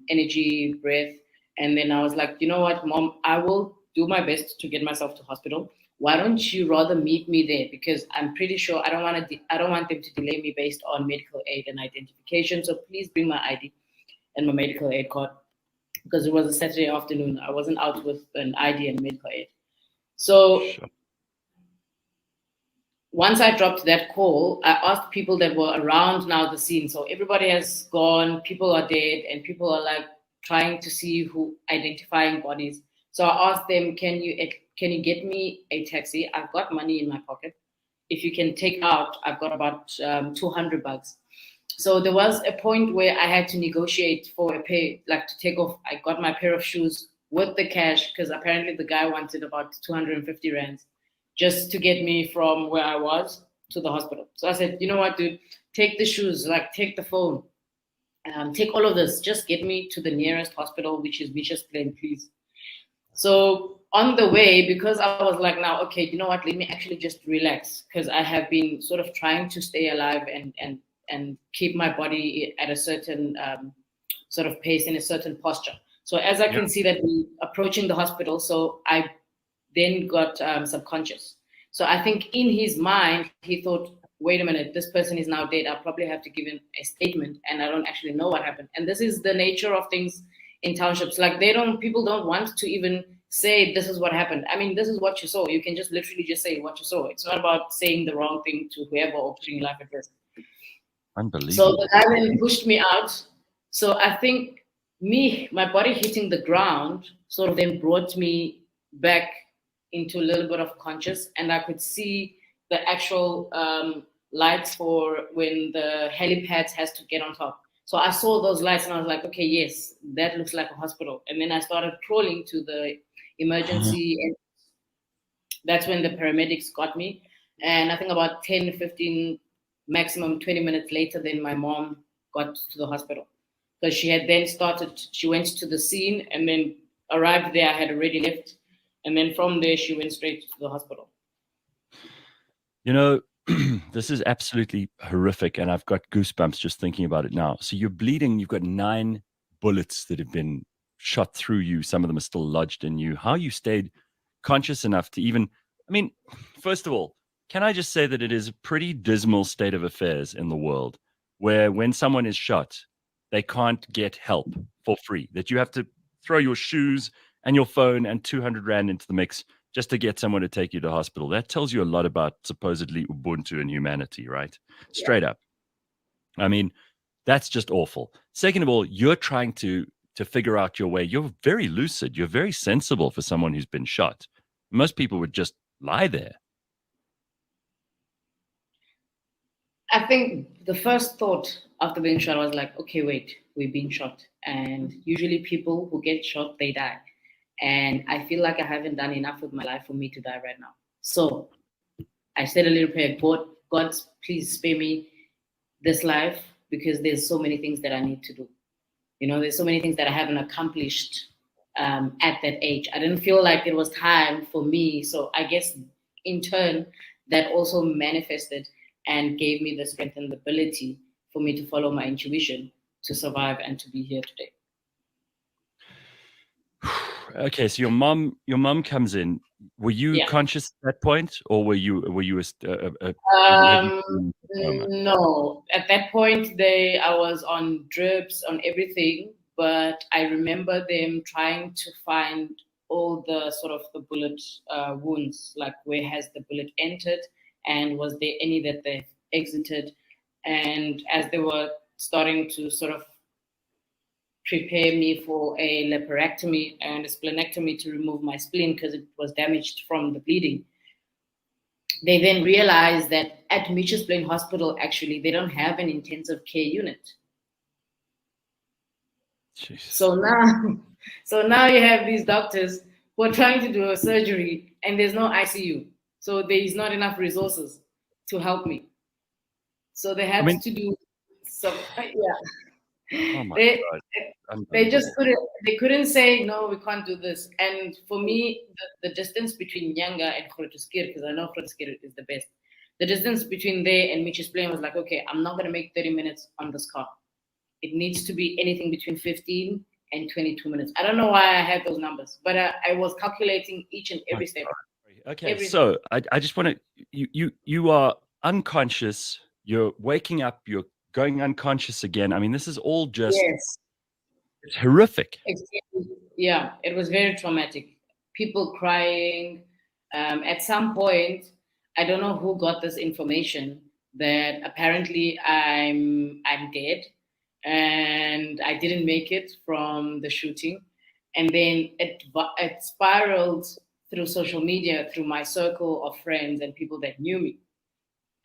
energy, breath. And then I was like, you know what, Mom, I will do my best to get myself to hospital. Why don't you rather meet me there? Because I'm pretty sure I don't want them to delay me based on medical aid and identification. So please bring my ID and my medical aid card because it was a Saturday afternoon. I wasn't out with an ID and medical aid. So once I dropped that call, I asked people that were around now the scene. So everybody has gone, people are dead, and people are like trying to see who identifying bodies. So I asked them, can you get me a taxi? I've got money in my pocket. If you can take out, I've got about $200. So there was a point where I had to negotiate for a pay, like to take off. I got my pair of shoes with the cash because apparently the guy wanted about 250 rands just to get me from where I was to the hospital. So I said, you know what, dude, take the shoes, like take the phone, take all of this, just get me to the nearest hospital, which is Mitchell's Plain, please. So on the way, because I was like, now, okay, you know what, let me actually just relax because I have been sort of trying to stay alive and keep my body at a certain sort of pace in a certain posture. So as I can see that we're approaching the hospital, so I then got subconscious. So I think in his mind, he thought, wait a minute, this person is now dead. I'll probably have to give him a statement and I don't actually know what happened. And this is the nature of things in townships. Like people don't want to even say this is what happened. I mean, this is what you saw. You can just literally just say what you saw. It's not about saying the wrong thing to whoever or putting life at risk. Unbelievable. So the guy then pushed me out. So I think my body hitting the ground sort of then brought me back into a little bit of conscious, and I could see the actual lights for when the helipads has to get on top. So I saw those lights and I was like, okay, yes, that looks like a hospital. And then I started crawling to the emergency and that's when the paramedics got me. And I think about 10, 15, maximum 20 minutes later, then my mom got to the hospital because she had then she went to the scene and then arrived there. I had already left. And then from there, she went straight to the hospital. You know, this is absolutely horrific, and I've got goosebumps just thinking about it now. So you're bleeding. You've got 9 bullets that have been shot through you. Some of them are still lodged in you. How you stayed conscious enough to even, I mean, first of all, can I just say that it is a pretty dismal state of affairs in the world where when someone is shot, they can't get help for free, that you have to throw your shoes and your phone and 200 Rand into the mix just to get someone to take you to hospital. That tells you a lot about supposedly Ubuntu and humanity, right? Straight up. I mean, that's just awful. Second of all, you're trying to figure out your way. You're very lucid. You're very sensible for someone who's been shot. Most people would just lie there. I think the first thought after being shot was like, okay, wait, we've been shot. And usually people who get shot, they die. And I feel like I haven't done enough with my life for me to die right now. So I said a little prayer, God, please spare me this life because there's so many things that I need to do. You know, there's so many things that I haven't accomplished at that age. I didn't feel like it was time for me. So I guess in turn, that also manifested and gave me the strength and the ability for me to follow my intuition to survive and to be here today. Okay, so your mom comes in. Were you Yeah. conscious at that point, or were you a coma? No, at that point, I was on drips, on everything, but I remember them trying to find all the sort of the bullet wounds, like where has the bullet entered, and was there any that they exited, and as they were starting to sort of prepare me for a laparotomy and a splenectomy to remove my spleen because it was damaged from the bleeding. They then realized that at Mitchell's Plain Hospital, actually, they don't have an intensive care unit. Jeez. So now you have these doctors who are trying to do a surgery and there's no ICU. So there's not enough resources to help me. So they had to do some, Oh my God. They just couldn't say, no, we can't do this. And for me, the distance between Nyanga and Grooteskier, because I know Grooteskier is the best, the distance between there and Mitchell's Plain was like, okay, I'm not going to make 30 minutes on this car. It needs to be anything between 15 and 22 minutes. I don't know why I had those numbers, but I was calculating each and every step. Okay, so I just want to, you are unconscious, you're waking up, you're going unconscious again. I mean, this is all just it's horrific. Yeah, it was very traumatic. People crying. At some point, I don't know who got this information that apparently I'm dead and I didn't make it from the shooting. And then it spiraled through social media, through my circle of friends and people that knew me.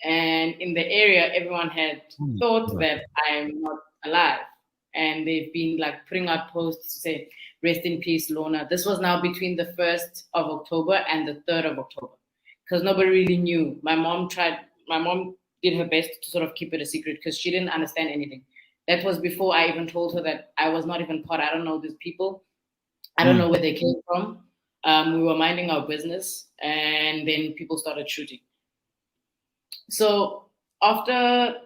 And in the area, everyone had thought that I'm not alive. And they've been like putting out posts to say, rest in peace, Lorna. This was now between the 1st of October and the 3rd of October. Because nobody really knew. My mom did her best to sort of keep it a secret because she didn't understand anything. That was before I even told her that I was not even part. I don't know these people. I don't know where they came from. We were minding our business and then people started shooting. So after,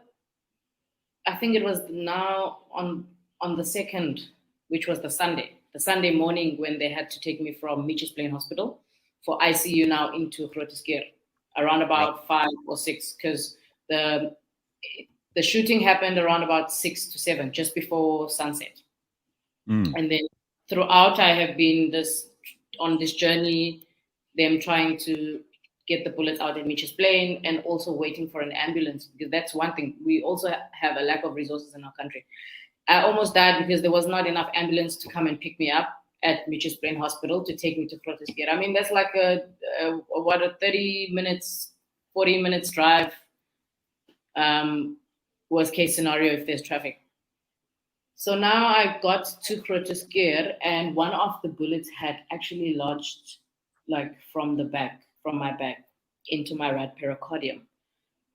I think it was now on the 2nd, which was the Sunday morning when they had to take me from Mitchell's Plain Hospital for ICU now into Grooteskier, around about 5 or 6, because the shooting happened around about 6 to 7, just before sunset. And then throughout, I have been on this journey, them trying to get the bullets out at Mitchell's Plain and also waiting for an ambulance, because that's one thing. We also have a lack of resources in our country. I almost died because there was not enough ambulance to come and pick me up at Mitchell's Plain Hospital to take me to Grooteskier. I mean, that's like a 30 minutes, 40 minutes drive, worst case scenario if there's traffic. So now I got to Grooteskier and one of the bullets had actually lodged like from my back into my right pericardium.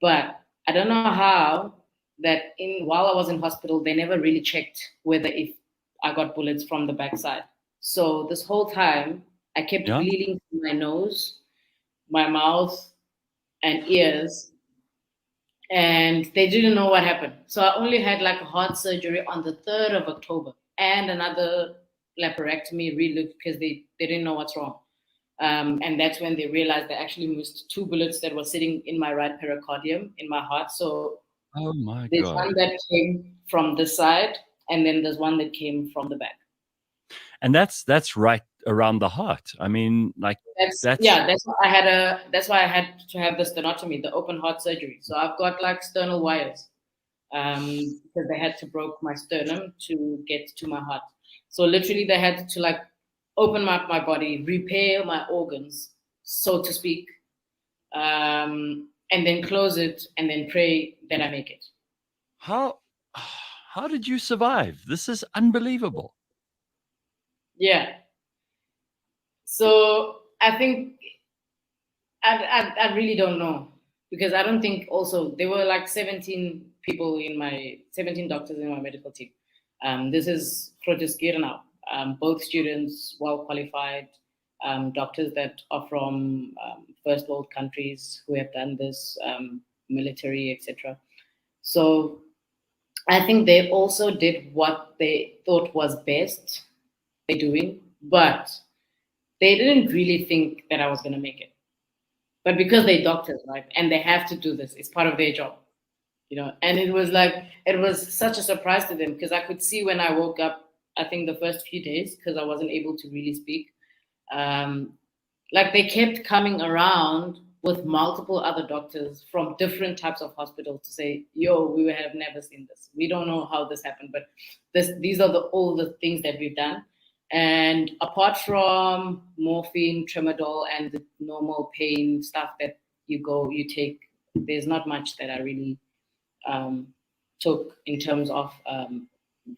But I don't know how that while I was in hospital, they never really checked whether if I got bullets from the backside. So this whole time I kept bleeding from my nose, my mouth and ears, and they didn't know what happened. So I only had like a heart surgery on the 3rd of October and another laparotomy relook because they didn't know what's wrong. And that's when they realized they actually missed 2 bullets that were sitting in my right pericardium, in my heart. So there's one that came from this side, and then there's one that came from the back. And that's right around the heart. I mean, like that's why I had to have the sternotomy, the open heart surgery. So I've got like sternal wires, because they had to broke my sternum to get to my heart. So literally they had to like open up my body, repair my organs, so to speak, and then close it and then pray that I make it. How did you survive? This is unbelievable. Yeah. So I think I really don't know, because I don't think also there were like 17 doctors in my medical team. This is Grooteskier now. Both students, well qualified, doctors that are from first world countries who have done this, military, etc. So I think they also did what they thought was best they're doing, but they didn't really think that I was going to make it. But because they're doctors, right, and they have to do this, it's part of their job, And it was such a surprise to them because I could see when I woke up, I think the first few days, because I wasn't able to really speak, like they kept coming around with multiple other doctors from different types of hospitals to say, yo, we have never seen this. We don't know how this happened, but these are all the things that we've done. And apart from morphine, tramadol, and the normal pain stuff that you take, there's not much that I really took in terms of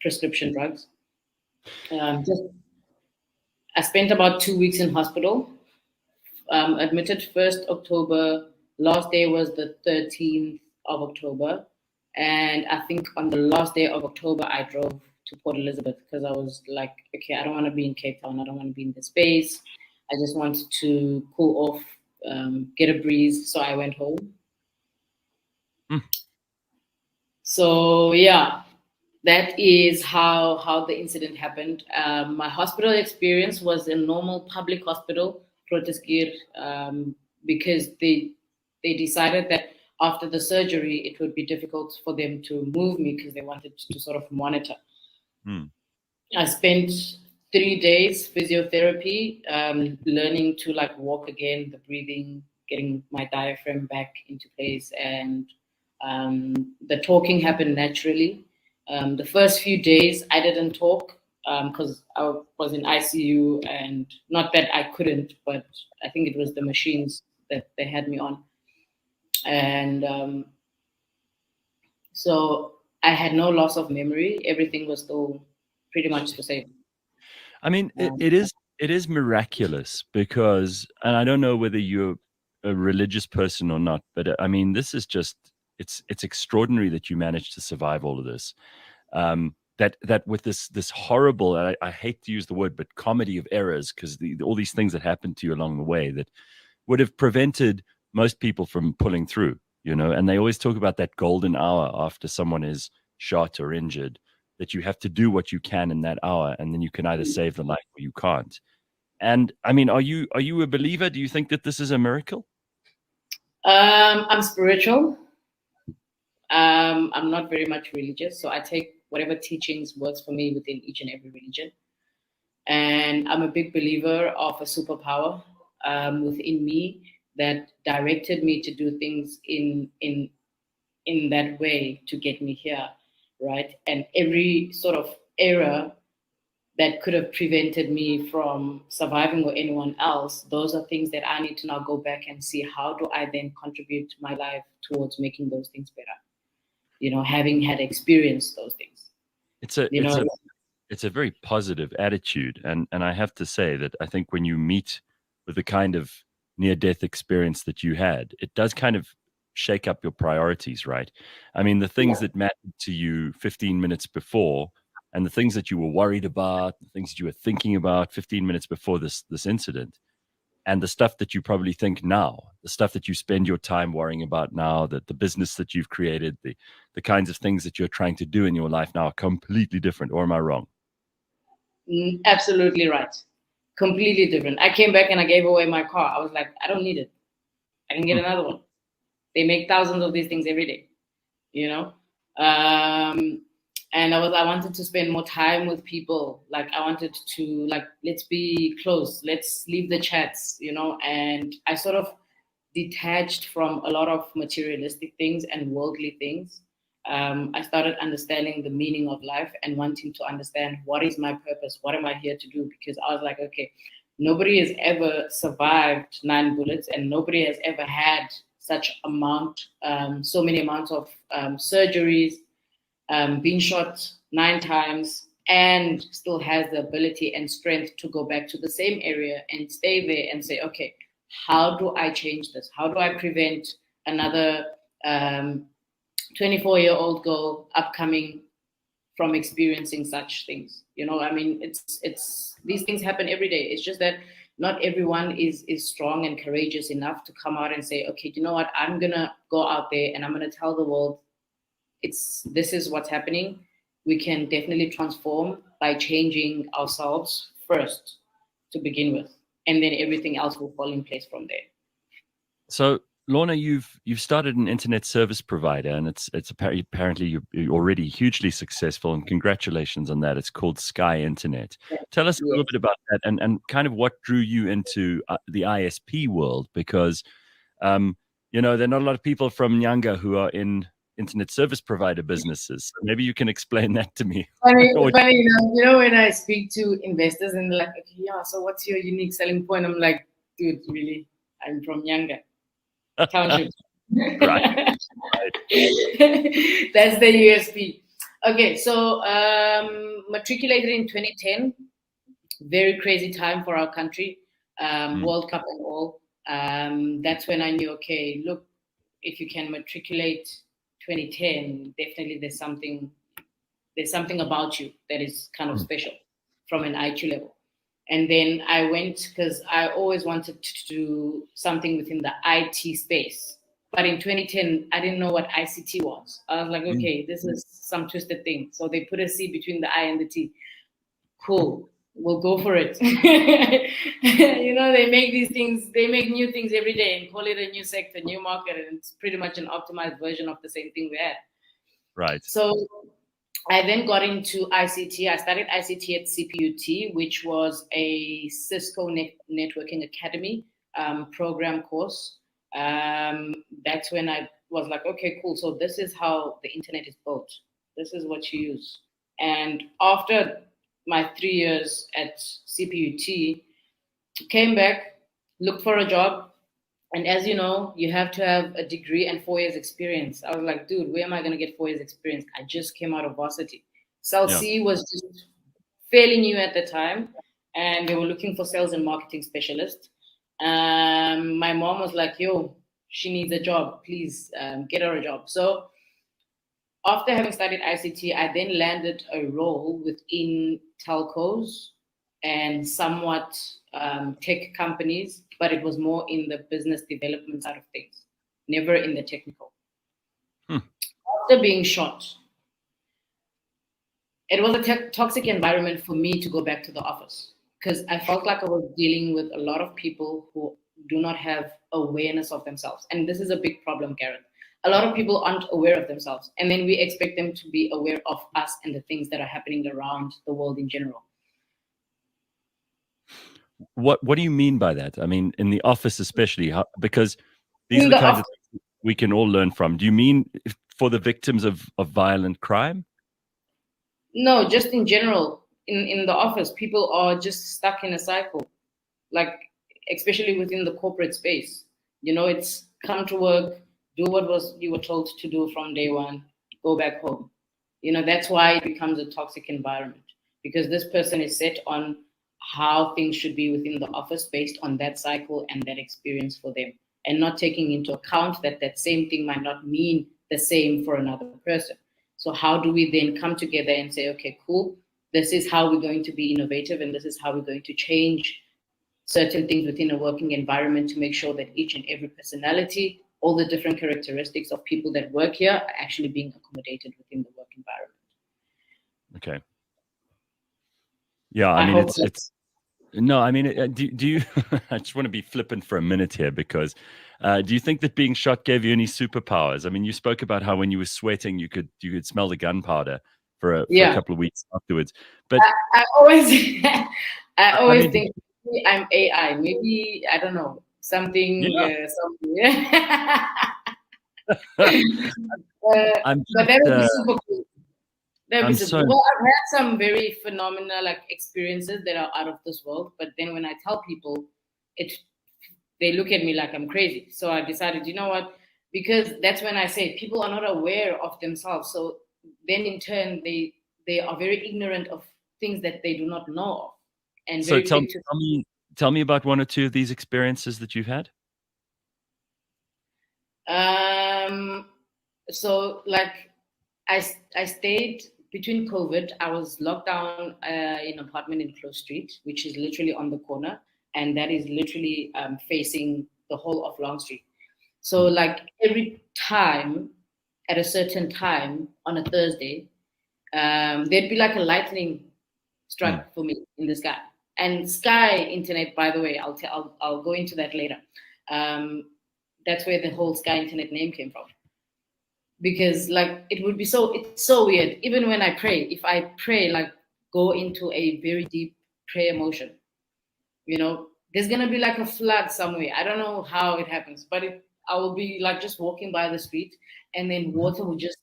prescription drugs. I spent about 2 weeks in hospital. Admitted 1st October. Last day was the 13th of October. And I think on the last day of October, I drove to Port Elizabeth because I was like, okay, I don't want to be in Cape Town. I don't want to be in the space. I just wanted to cool off, get a breeze. So I went home. So yeah, that is how the incident happened. My hospital experience was a normal public hospital, Proteskir, because they decided that after the surgery, it would be difficult for them to move me because they wanted to sort of monitor. I spent 3 days physiotherapy, learning to like walk again, the breathing, getting my diaphragm back into place, and the talking happened naturally. The first few days I didn't talk because I was in ICU, and not that I couldn't, but I think it was the machines that they had me on. And so I had no loss of memory. Everything was still pretty much the same. I mean, it is miraculous because, and I don't know whether you're a religious person or not, but I mean, this is just, it's extraordinary that you managed to survive all of this. That with this horrible, I hate to use the word, but comedy of errors, because all these things that happened to you along the way that would have prevented most people from pulling through, and they always talk about that golden hour after someone is shot or injured, that you have to do what you can in that hour, and then you can either save the life or you can't. And I mean, are you a believer? Do you think that this is a miracle? I'm spiritual. I'm not very much religious, so I take whatever teachings works for me within each and every religion. And I'm a big believer of a superpower within me that directed me to do things in that way to get me here, right? And every sort of error that could have prevented me from surviving or anyone else, those are things that I need to now go back and see, how do I then contribute my life towards making those things better? Having had experienced those things. It's a very positive attitude. And I have to say that I think when you meet with the kind of near-death experience that you had, it does kind of shake up your priorities, right? I mean, the things that mattered to you 15 minutes before, and the things that you were worried about, the things that you were thinking about 15 minutes before this incident, and the stuff that you probably think now, the stuff that you spend your time worrying about now, that the business that you've created, the kinds of things that you're trying to do in your life now are completely different. Or am I wrong? Absolutely right. Completely different. I came back and I gave away my car. I was like, I don't need it. I can get another one. They make thousands of these things every day, and I wanted to spend more time with people. Like I wanted to, let's be close. Let's leave the chats, and I sort of detached from a lot of materialistic things and worldly things. I started understanding the meaning of life and wanting to understand what is my purpose, what am I here to do? Because I was like, okay, nobody has ever survived 9 bullets, and nobody has ever had such so many amounts of surgeries, been shot 9 times, and still has the ability and strength to go back to the same area and stay there and say, okay, how do I change this? How do I prevent another 24-year-old girl upcoming from experiencing such things? I mean, it's these things happen every day. It's just that not everyone is strong and courageous enough to come out and say, okay, you know what? I'm gonna go out there and I'm gonna tell the world this is what's happening. We can definitely transform by changing ourselves first to begin with. and then everything else will fall in place from there. So, Lorna, you've started an internet service provider, and it's apparently you're already hugely successful, and congratulations on that. It's called Sky Internet. Tell us a little bit about that, and kind of what drew you into the ISP world, because there are not a lot of people from Nyanga who are in internet service provider businesses. So maybe you can explain that to me. Funny, when I speak to investors and they're like, okay, yeah, so what's your unique selling point? I'm like, dude, really, I'm from Nyanga Township. Right. That's the USP. Okay, so matriculated in 2010, very crazy time for our country, World Cup and all. That's when I knew, okay, look, if you can matriculate 2010, definitely there's something about you that is kind of special from an IQ level. And then I went, because I always wanted to do something within the IT space. But in 2010, I didn't know what ICT was. I was like, okay, this is some twisted thing. So they put a C between the I and the T. Cool, we'll go for it. They make these things, they make new things every day and call it a new sector, new market, and it's pretty much an optimized version of the same thing we had. Right. So I then got into ICT. I started ICT at CPUT, which was a Cisco Networking Academy program course. That's when I was like, okay, cool. So this is how the internet is built. This is what you use. And after my 3 years at CPUT, came back, looked for a job. And as you know, you have to have a degree and 4 years experience. I was like, dude, where am I going to get 4 years experience? I just came out of varsity. Cell C was just fairly new at the time, and they were looking for sales and marketing specialists. My mom was like, yo, she needs a job. Please get her a job. So after having studied ICT, I then landed a role within telcos and somewhat tech companies, but it was more in the business development side of things, never in the technical. After being shot, it was a toxic environment for me to go back to the office, because I felt like I was dealing with a lot of people who do not have awareness of themselves. And this is a big problem, Gareth. A lot of people aren't aware of themselves, and then we expect them to be aware of us and the things that are happening around the world in general. What do you mean by that? I mean, in the office especially, because these are the kinds of things we can all learn from. Do you mean for the victims of violent crime? No, just in general. In the office, people are just stuck in a cycle, like especially within the corporate space. It's come to work, do what you were told to do from day one, go back home. That's why it becomes a toxic environment, because this person is set on how things should be within the office based on that cycle and that experience for them, and not taking into account that same thing might not mean the same for another person. So how do we then come together and say, okay, cool, this is how we're going to be innovative, and this is how we're going to change certain things within a working environment to make sure that each and every personality, all the different characteristics of people that work here are actually being accommodated within the work environment. Okay. Yeah, I mean, no, I mean, do you, I just want to be flippant for a minute here, because do you think that being shot gave you any superpowers? I mean, you spoke about how when you were sweating, you could smell the gunpowder for a couple of weeks afterwards. But I always think maybe I'm AI. Maybe, I don't know, something. But that would be super cool. Well, I've had some very phenomenal experiences that are out of this world, but then when I tell people, they look at me like I'm crazy. So I decided, you know what? Because that's when I say people are not aware of themselves. So then in turn, they are very ignorant of things that they do not know of. And so tell me about one or two of these experiences that you've had. So I stayed between COVID. I was locked down in an apartment in Close Street, which is literally on the corner, and that is literally facing the whole of Long Street. So every time at a certain time on a Thursday, there'd be like a lightning strike for me in the sky. And Sky Internet, by the way, I'll go into that later. That's where the whole Sky Internet name came from. Because like it's so weird. Even when I pray, if I pray, like go into a very deep prayer motion, you know, there's gonna be like a flood somewhere. I don't know how it happens, but I will be like just walking by the street, and then water will just.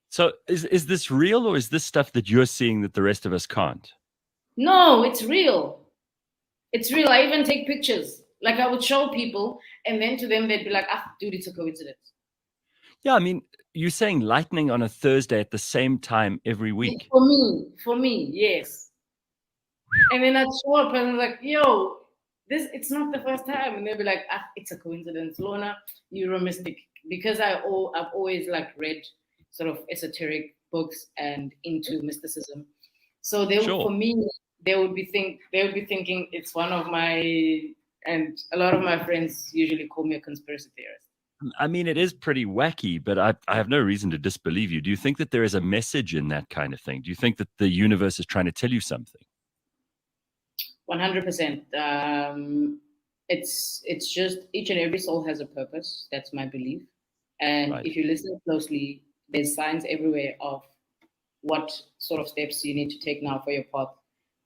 So is this real, or is this stuff that you're seeing that the rest of us can't? No, it's real. It's real. I even take pictures. Like I would show people, and then to them they'd be like, "Ah, dude, it's a coincidence." Yeah, I mean, you're saying lightning on a Thursday at the same time every week. For me, yes. And then I'd show up and I'm like, "Yo, it's not the first time," and they'll be like, "Ah, it's a coincidence, Lorna. You're a mystic," because I've always like read sort of esoteric books and into mysticism. So for me, they would be thinking it's one of my, and a lot of my friends usually call me a conspiracy theorist. I mean, it is pretty wacky, but I have no reason to disbelieve you. Do you think that there is a message in that kind of thing? Do you think that the universe is trying to tell you something? 100%. It's just each and every soul has a purpose. That's my belief. And Right. if you listen closely, there's signs everywhere of what sort of steps you need to take now for your path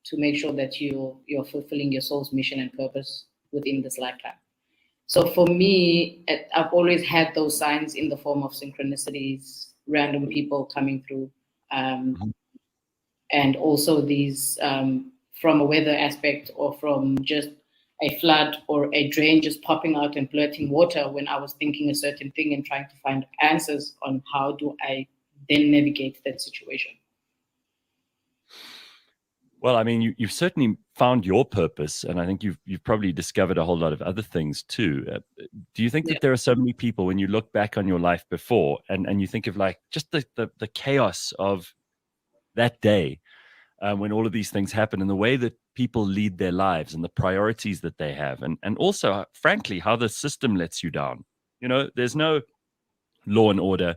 to make sure that you're fulfilling your soul's mission and purpose within this lifetime. So for me, I've always had those signs in the form of synchronicities, random people coming through, and also these from a weather aspect, or from just a flood or a drain just popping out and blurting water when I was thinking a certain thing and trying to find answers on how do I then navigate that situation. Well, I mean, you've certainly found your purpose, and I think you've probably discovered a whole lot of other things too. Do you think that there are so many people, when you look back on your life before and you think of like just the chaos of that day, when all of these things happen, and the way that people lead their lives and the priorities that they have, and also, frankly, how the system lets you down? You know, there's no law and order.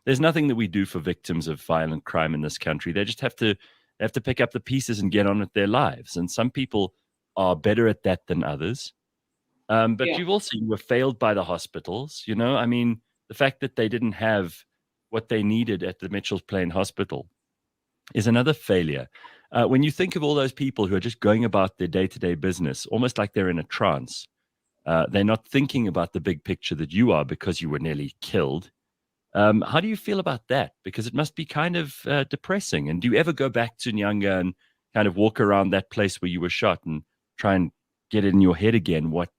There's nothing that we do for victims of violent crime in this country. They just have to pick up the pieces and get on with their lives. And some people are better at that than others. But you were failed by the hospitals. You know, I mean, the fact that they didn't have what they needed at the Mitchell's Plain Hospital is another failure. When you think of all those people who are just going about their day-to-day business, almost like they're in a trance, they're not thinking about the big picture that you are, because you were nearly killed. How do you feel about that? Because it must be kind of depressing. And do you ever go back to Nyanga and kind of walk around that place where you were shot and try and get it in your head again what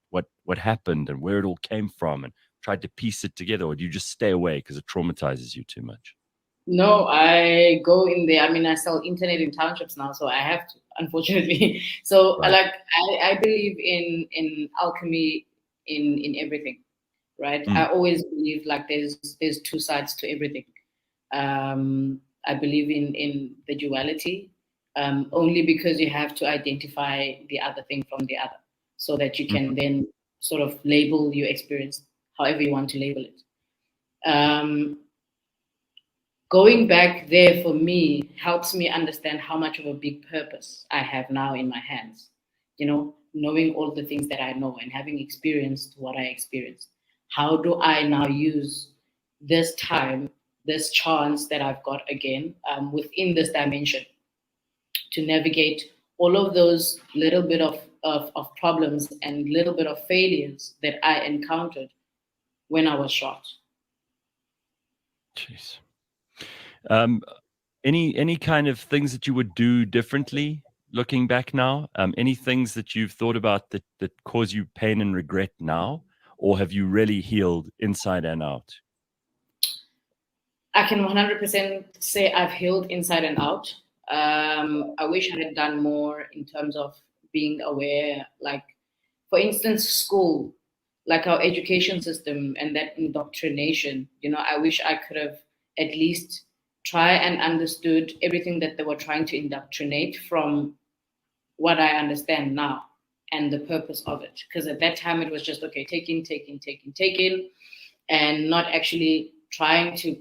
happened and where it all came from, and tried to piece it together? Or do you just stay away because it traumatizes you too much? No, I go in there. I mean, I sell internet in townships now, so I have to, unfortunately. So Right. I believe in alchemy in everything, right? Mm. I always believe like there's two sides to everything. I believe in the duality, only because you have to identify the other thing from the other, so that you can then sort of label your experience however you want to label it. Going back there for me helps me understand how much of a big purpose I have now in my hands. You know, knowing all the things that I know and having experienced what I experienced. How do I now use this time, this chance that I've got again within this dimension to navigate all of those little bit of problems and little bit of failures that I encountered when I was shot? Jeez. Any kind of things that you would do differently looking back now? Any things that you've thought about that cause you pain and regret now? Or have you really healed inside and out? I can 100% say I've healed inside and out. I wish I had done more in terms of being aware. Like, for instance, school, like our education system and that indoctrination, you know, I wish I could have at least try and understood everything that they were trying to indoctrinate from what I understand now and the purpose of it. Because at that time it was just, okay, take in, and not actually trying to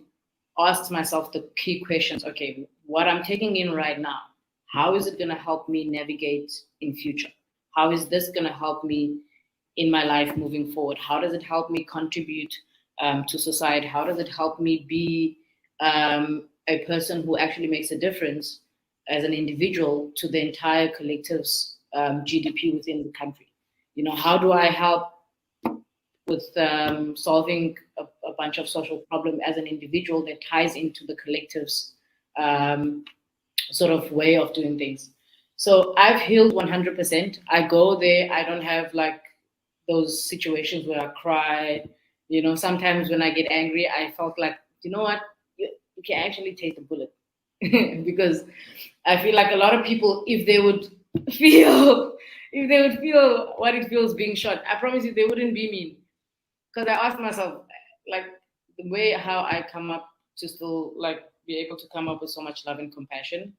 ask myself the key questions. Okay, what I'm taking in right now, How is it going to help me navigate in future? How is this going to help me in my life moving forward? How does it help me contribute to society? How does it help me be a person who actually makes a difference as an individual to the entire collective's GDP within the country? You know, how do I help with solving a bunch of social problems as an individual that ties into the collective's sort of way of doing things? So I've healed 100%. I go there. I don't have like those situations where I cry. You know, sometimes when I get angry, I felt like, you know what, you can actually take a bullet. Because I feel like a lot of people, if they would feel what it feels being shot, I promise you they wouldn't be mean. Because I asked myself, like, the way how I come up to still like be able to come up with so much love and compassion,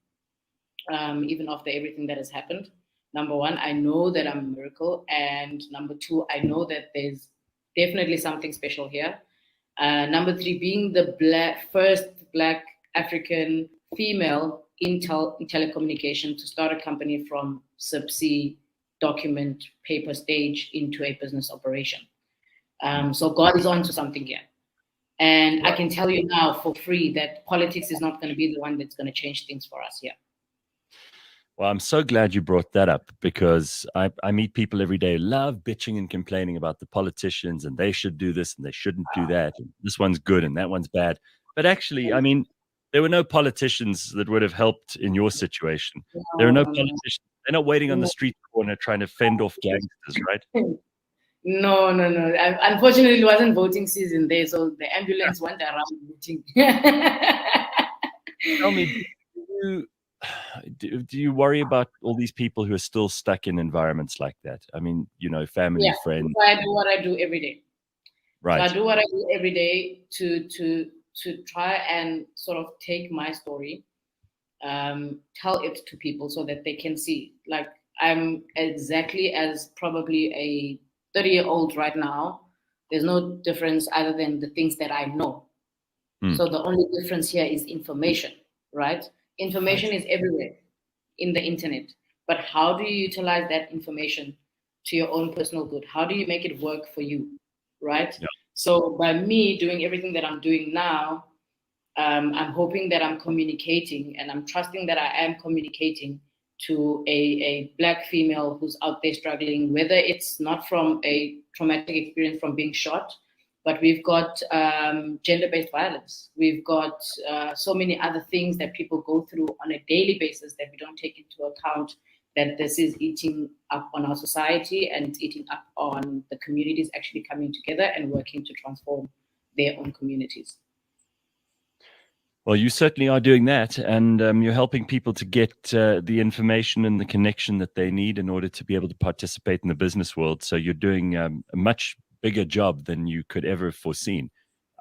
even after everything that has happened. Number one, I know that I'm a miracle, and number two, I know that there's definitely something special here. Number three, being the first Black African female in telecommunication to start a company from subsea document paper stage into a business operation. So God is onto something here. And I can tell you now for free that politics is not going to be the one that's going to change things for us here. Well, I'm so glad you brought that up, because I meet people every day who love bitching and complaining about the politicians, and they should do this and they shouldn't do that. And this one's good and that one's bad. But actually, I mean, there were no politicians that would have helped in your situation. There are no politicians. They're not waiting on the street corner trying to fend off gangsters, right? No. Unfortunately, it wasn't voting season there, so the ambulance went around voting. Tell me, do you worry about all these people who are still stuck in environments like that? I mean, you know, family, friends. I do what I do every day. Right. So I do what I do every day to try and sort of take my story, tell it to people so that they can see. Like, I'm exactly as probably a 30-year-old right now. There's no difference other than the things that I know. So the only difference here is information, right? Information is everywhere in the internet. But how do you utilize that information to your own personal good? How do you make it work for you, right? Yeah. So by me doing everything that I'm doing now, I'm hoping that I'm communicating, and I'm trusting that I am communicating to a Black female who's out there struggling, whether it's not from a traumatic experience from being shot, but we've got gender-based violence. We've got so many other things that people go through on a daily basis that we don't take into account, that this is eating up on our society, and it's eating up on the communities actually coming together and working to transform their own communities. Well, you certainly are doing that, and you're helping people to get the information and the connection that they need in order to be able to participate in the business world. So you're doing a much bigger job than you could ever have foreseen.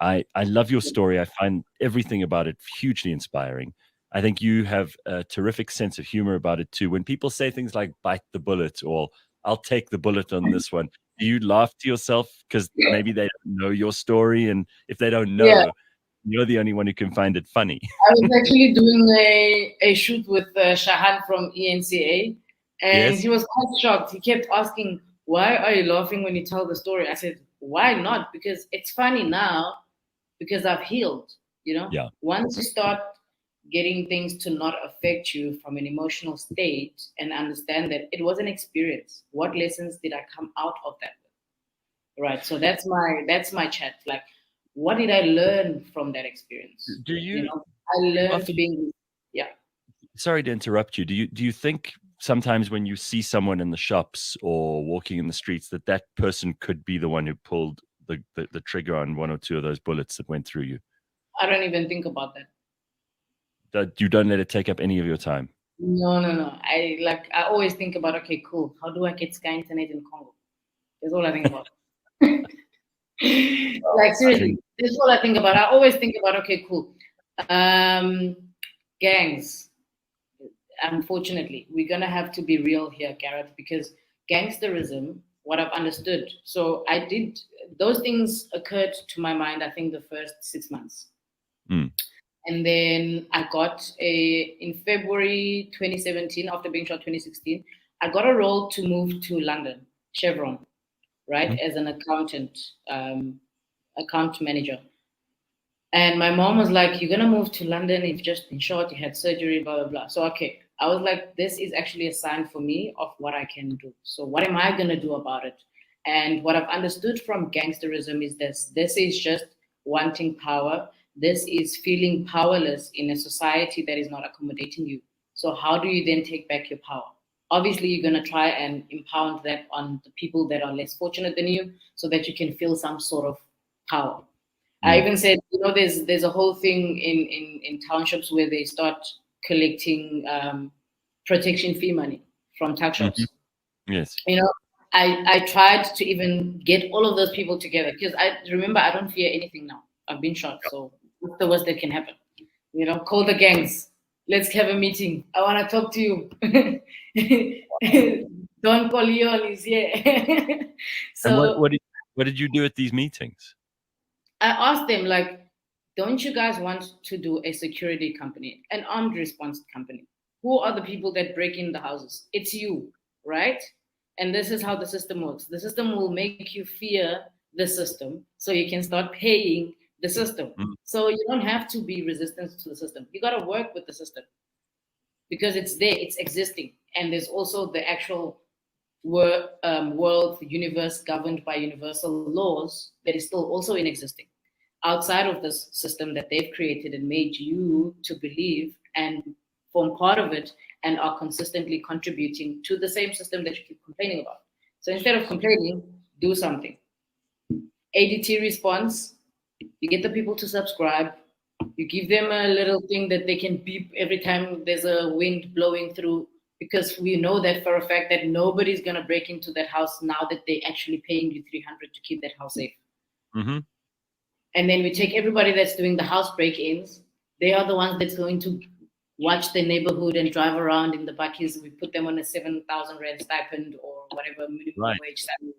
I love your story. I find everything about it hugely inspiring. I think you have a terrific sense of humor about it too. When people say things like "bite the bullet" or "I'll take the bullet on this one," do you laugh to yourself because maybe they don't know your story, and if they don't know, you're the only one who can find it funny? I was actually doing a shoot with Shahan from ENCA, and he was quite shocked. He kept asking, "Why are you laughing when you tell the story?" I said, "Why not? Because it's funny now, because I've healed, you know? Yeah. Once you start getting things to not affect you from an emotional state and understand that it was an experience, what lessons did I come out of that with? Right. So that's my chat. Like, what did I learn from that experience? Do you know, I learned often, being, sorry to interrupt you. Do you think sometimes when you see someone in the shops or walking in the streets that person could be the one who pulled the trigger on one or two of those bullets that went through you? I don't even think about that. That you don't let it take up any of your time? No. I always think about, okay, cool. How do I get Sky Internet in Congo? That's all I think about. Like, seriously, that's all I think about. I always think about, okay, cool. Gangs. Unfortunately, we're going to have to be real here, Gareth, because gangsterism, what I've understood. So those things occurred to my mind, I think, the first 6 months. And then I got in February 2017, after being shot 2016, I got a role to move to London, Chevron, right, as an accountant, account manager. And my mom was like, "You're gonna move to London. You've just been shot. You had surgery, blah blah blah." So okay, I was like, "This is actually a sign for me of what I can do. So what am I gonna do about it?" And what I've understood from gangsterism is this: this is just wanting power. This is feeling powerless in a society that is not accommodating you. So how do you then take back your power? Obviously, you're gonna try and impound that on the people that are less fortunate than you, so that you can feel some sort of power. I even said, there's a whole thing in townships where they start collecting protection fee money from tax shops. Yes. I tried to even get all of those people together because I remember I don't fear anything now. I've been shot, so what's the worst that can happen? Call the gangs. Let's have a meeting. I want to talk to you. Don Corleone is here. So and what did you do at these meetings? I asked them, like, don't you guys want to do a security company, an armed response company? Who are the people that break in the houses? It's you, right? And this is how the system works. The system will make you fear the system so you can start paying the system. So you don't have to be resistant to the system. You got to work with the system because it's there, it's existing. And there's also the actual world, the universe governed by universal laws that is still also in existing outside of this system that they've created and made you to believe and form part of it and are consistently contributing to the same system that you keep complaining about. So instead of complaining, do something. ADT response, you get the people to subscribe, you give them a little thing that they can beep every time there's a wind blowing through, because we know that for a fact that nobody's going to break into that house now that they're actually paying you $300 to keep that house safe. Mm-hmm. And then we take everybody that's doing the house break-ins. They are the ones that's going to watch the neighborhood and drive around in the bakkies. We put them on a 7,000 rand stipend or whatever minimum wage salary.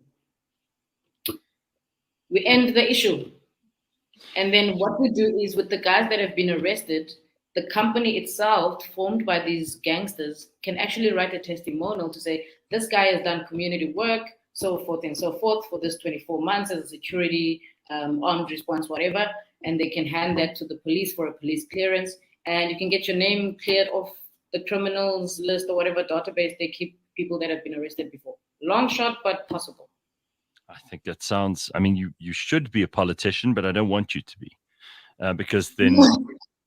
We end the issue. And then what we do is with the guys that have been arrested, the company itself, formed by these gangsters, can actually write a testimonial to say, this guy has done community work, so forth and so forth, for this 24 months as a security, armed response, whatever, and they can hand that to the police for a police clearance, and you can get your name cleared off the criminals list or whatever database they keep people that have been arrested before. Long shot, but possible. I think that sounds, I mean, you should be a politician, but I don't want you to be, because then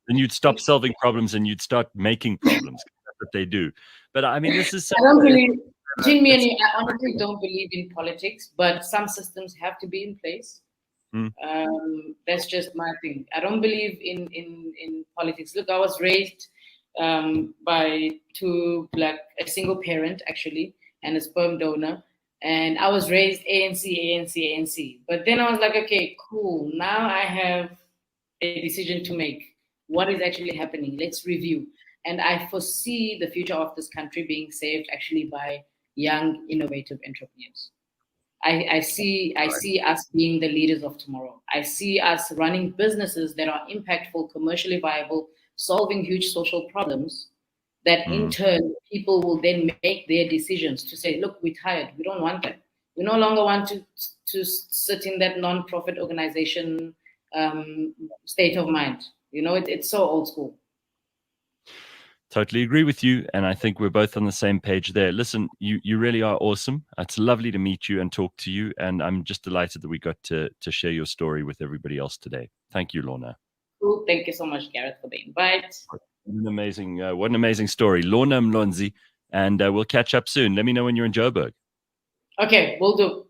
you'd stop solving problems and you'd start making problems. That's what they do. But I mean, this is I don't believe, between me and you, I honestly don't believe in politics, but some systems have to be in place. That's just my thing. I don't believe in politics. Look, I was raised by a single parent actually, and a sperm donor. And I was raised ANC. But then I was like, okay, cool. Now I have a decision to make. What is actually happening? Let's review. And I foresee the future of this country being saved actually by young, innovative entrepreneurs. I see us being the leaders of tomorrow. I see us running businesses that are impactful, commercially viable, solving huge social problems, that in turn people will then make their decisions to say, look, we're tired. We don't want that. We no longer want to sit in that non-profit organization state of mind. It's so old school. Totally agree with you. And I think we're both on the same page there. Listen, you really are awesome. It's lovely to meet you and talk to you. And I'm just delighted that we got to share your story with everybody else today. Thank you, Lorna. Cool. Thank you so much, Gareth, for the invite. What an amazing story. Lorna Mlonzi. And we'll catch up soon. Let me know when you're in Joburg. Okay, we'll do.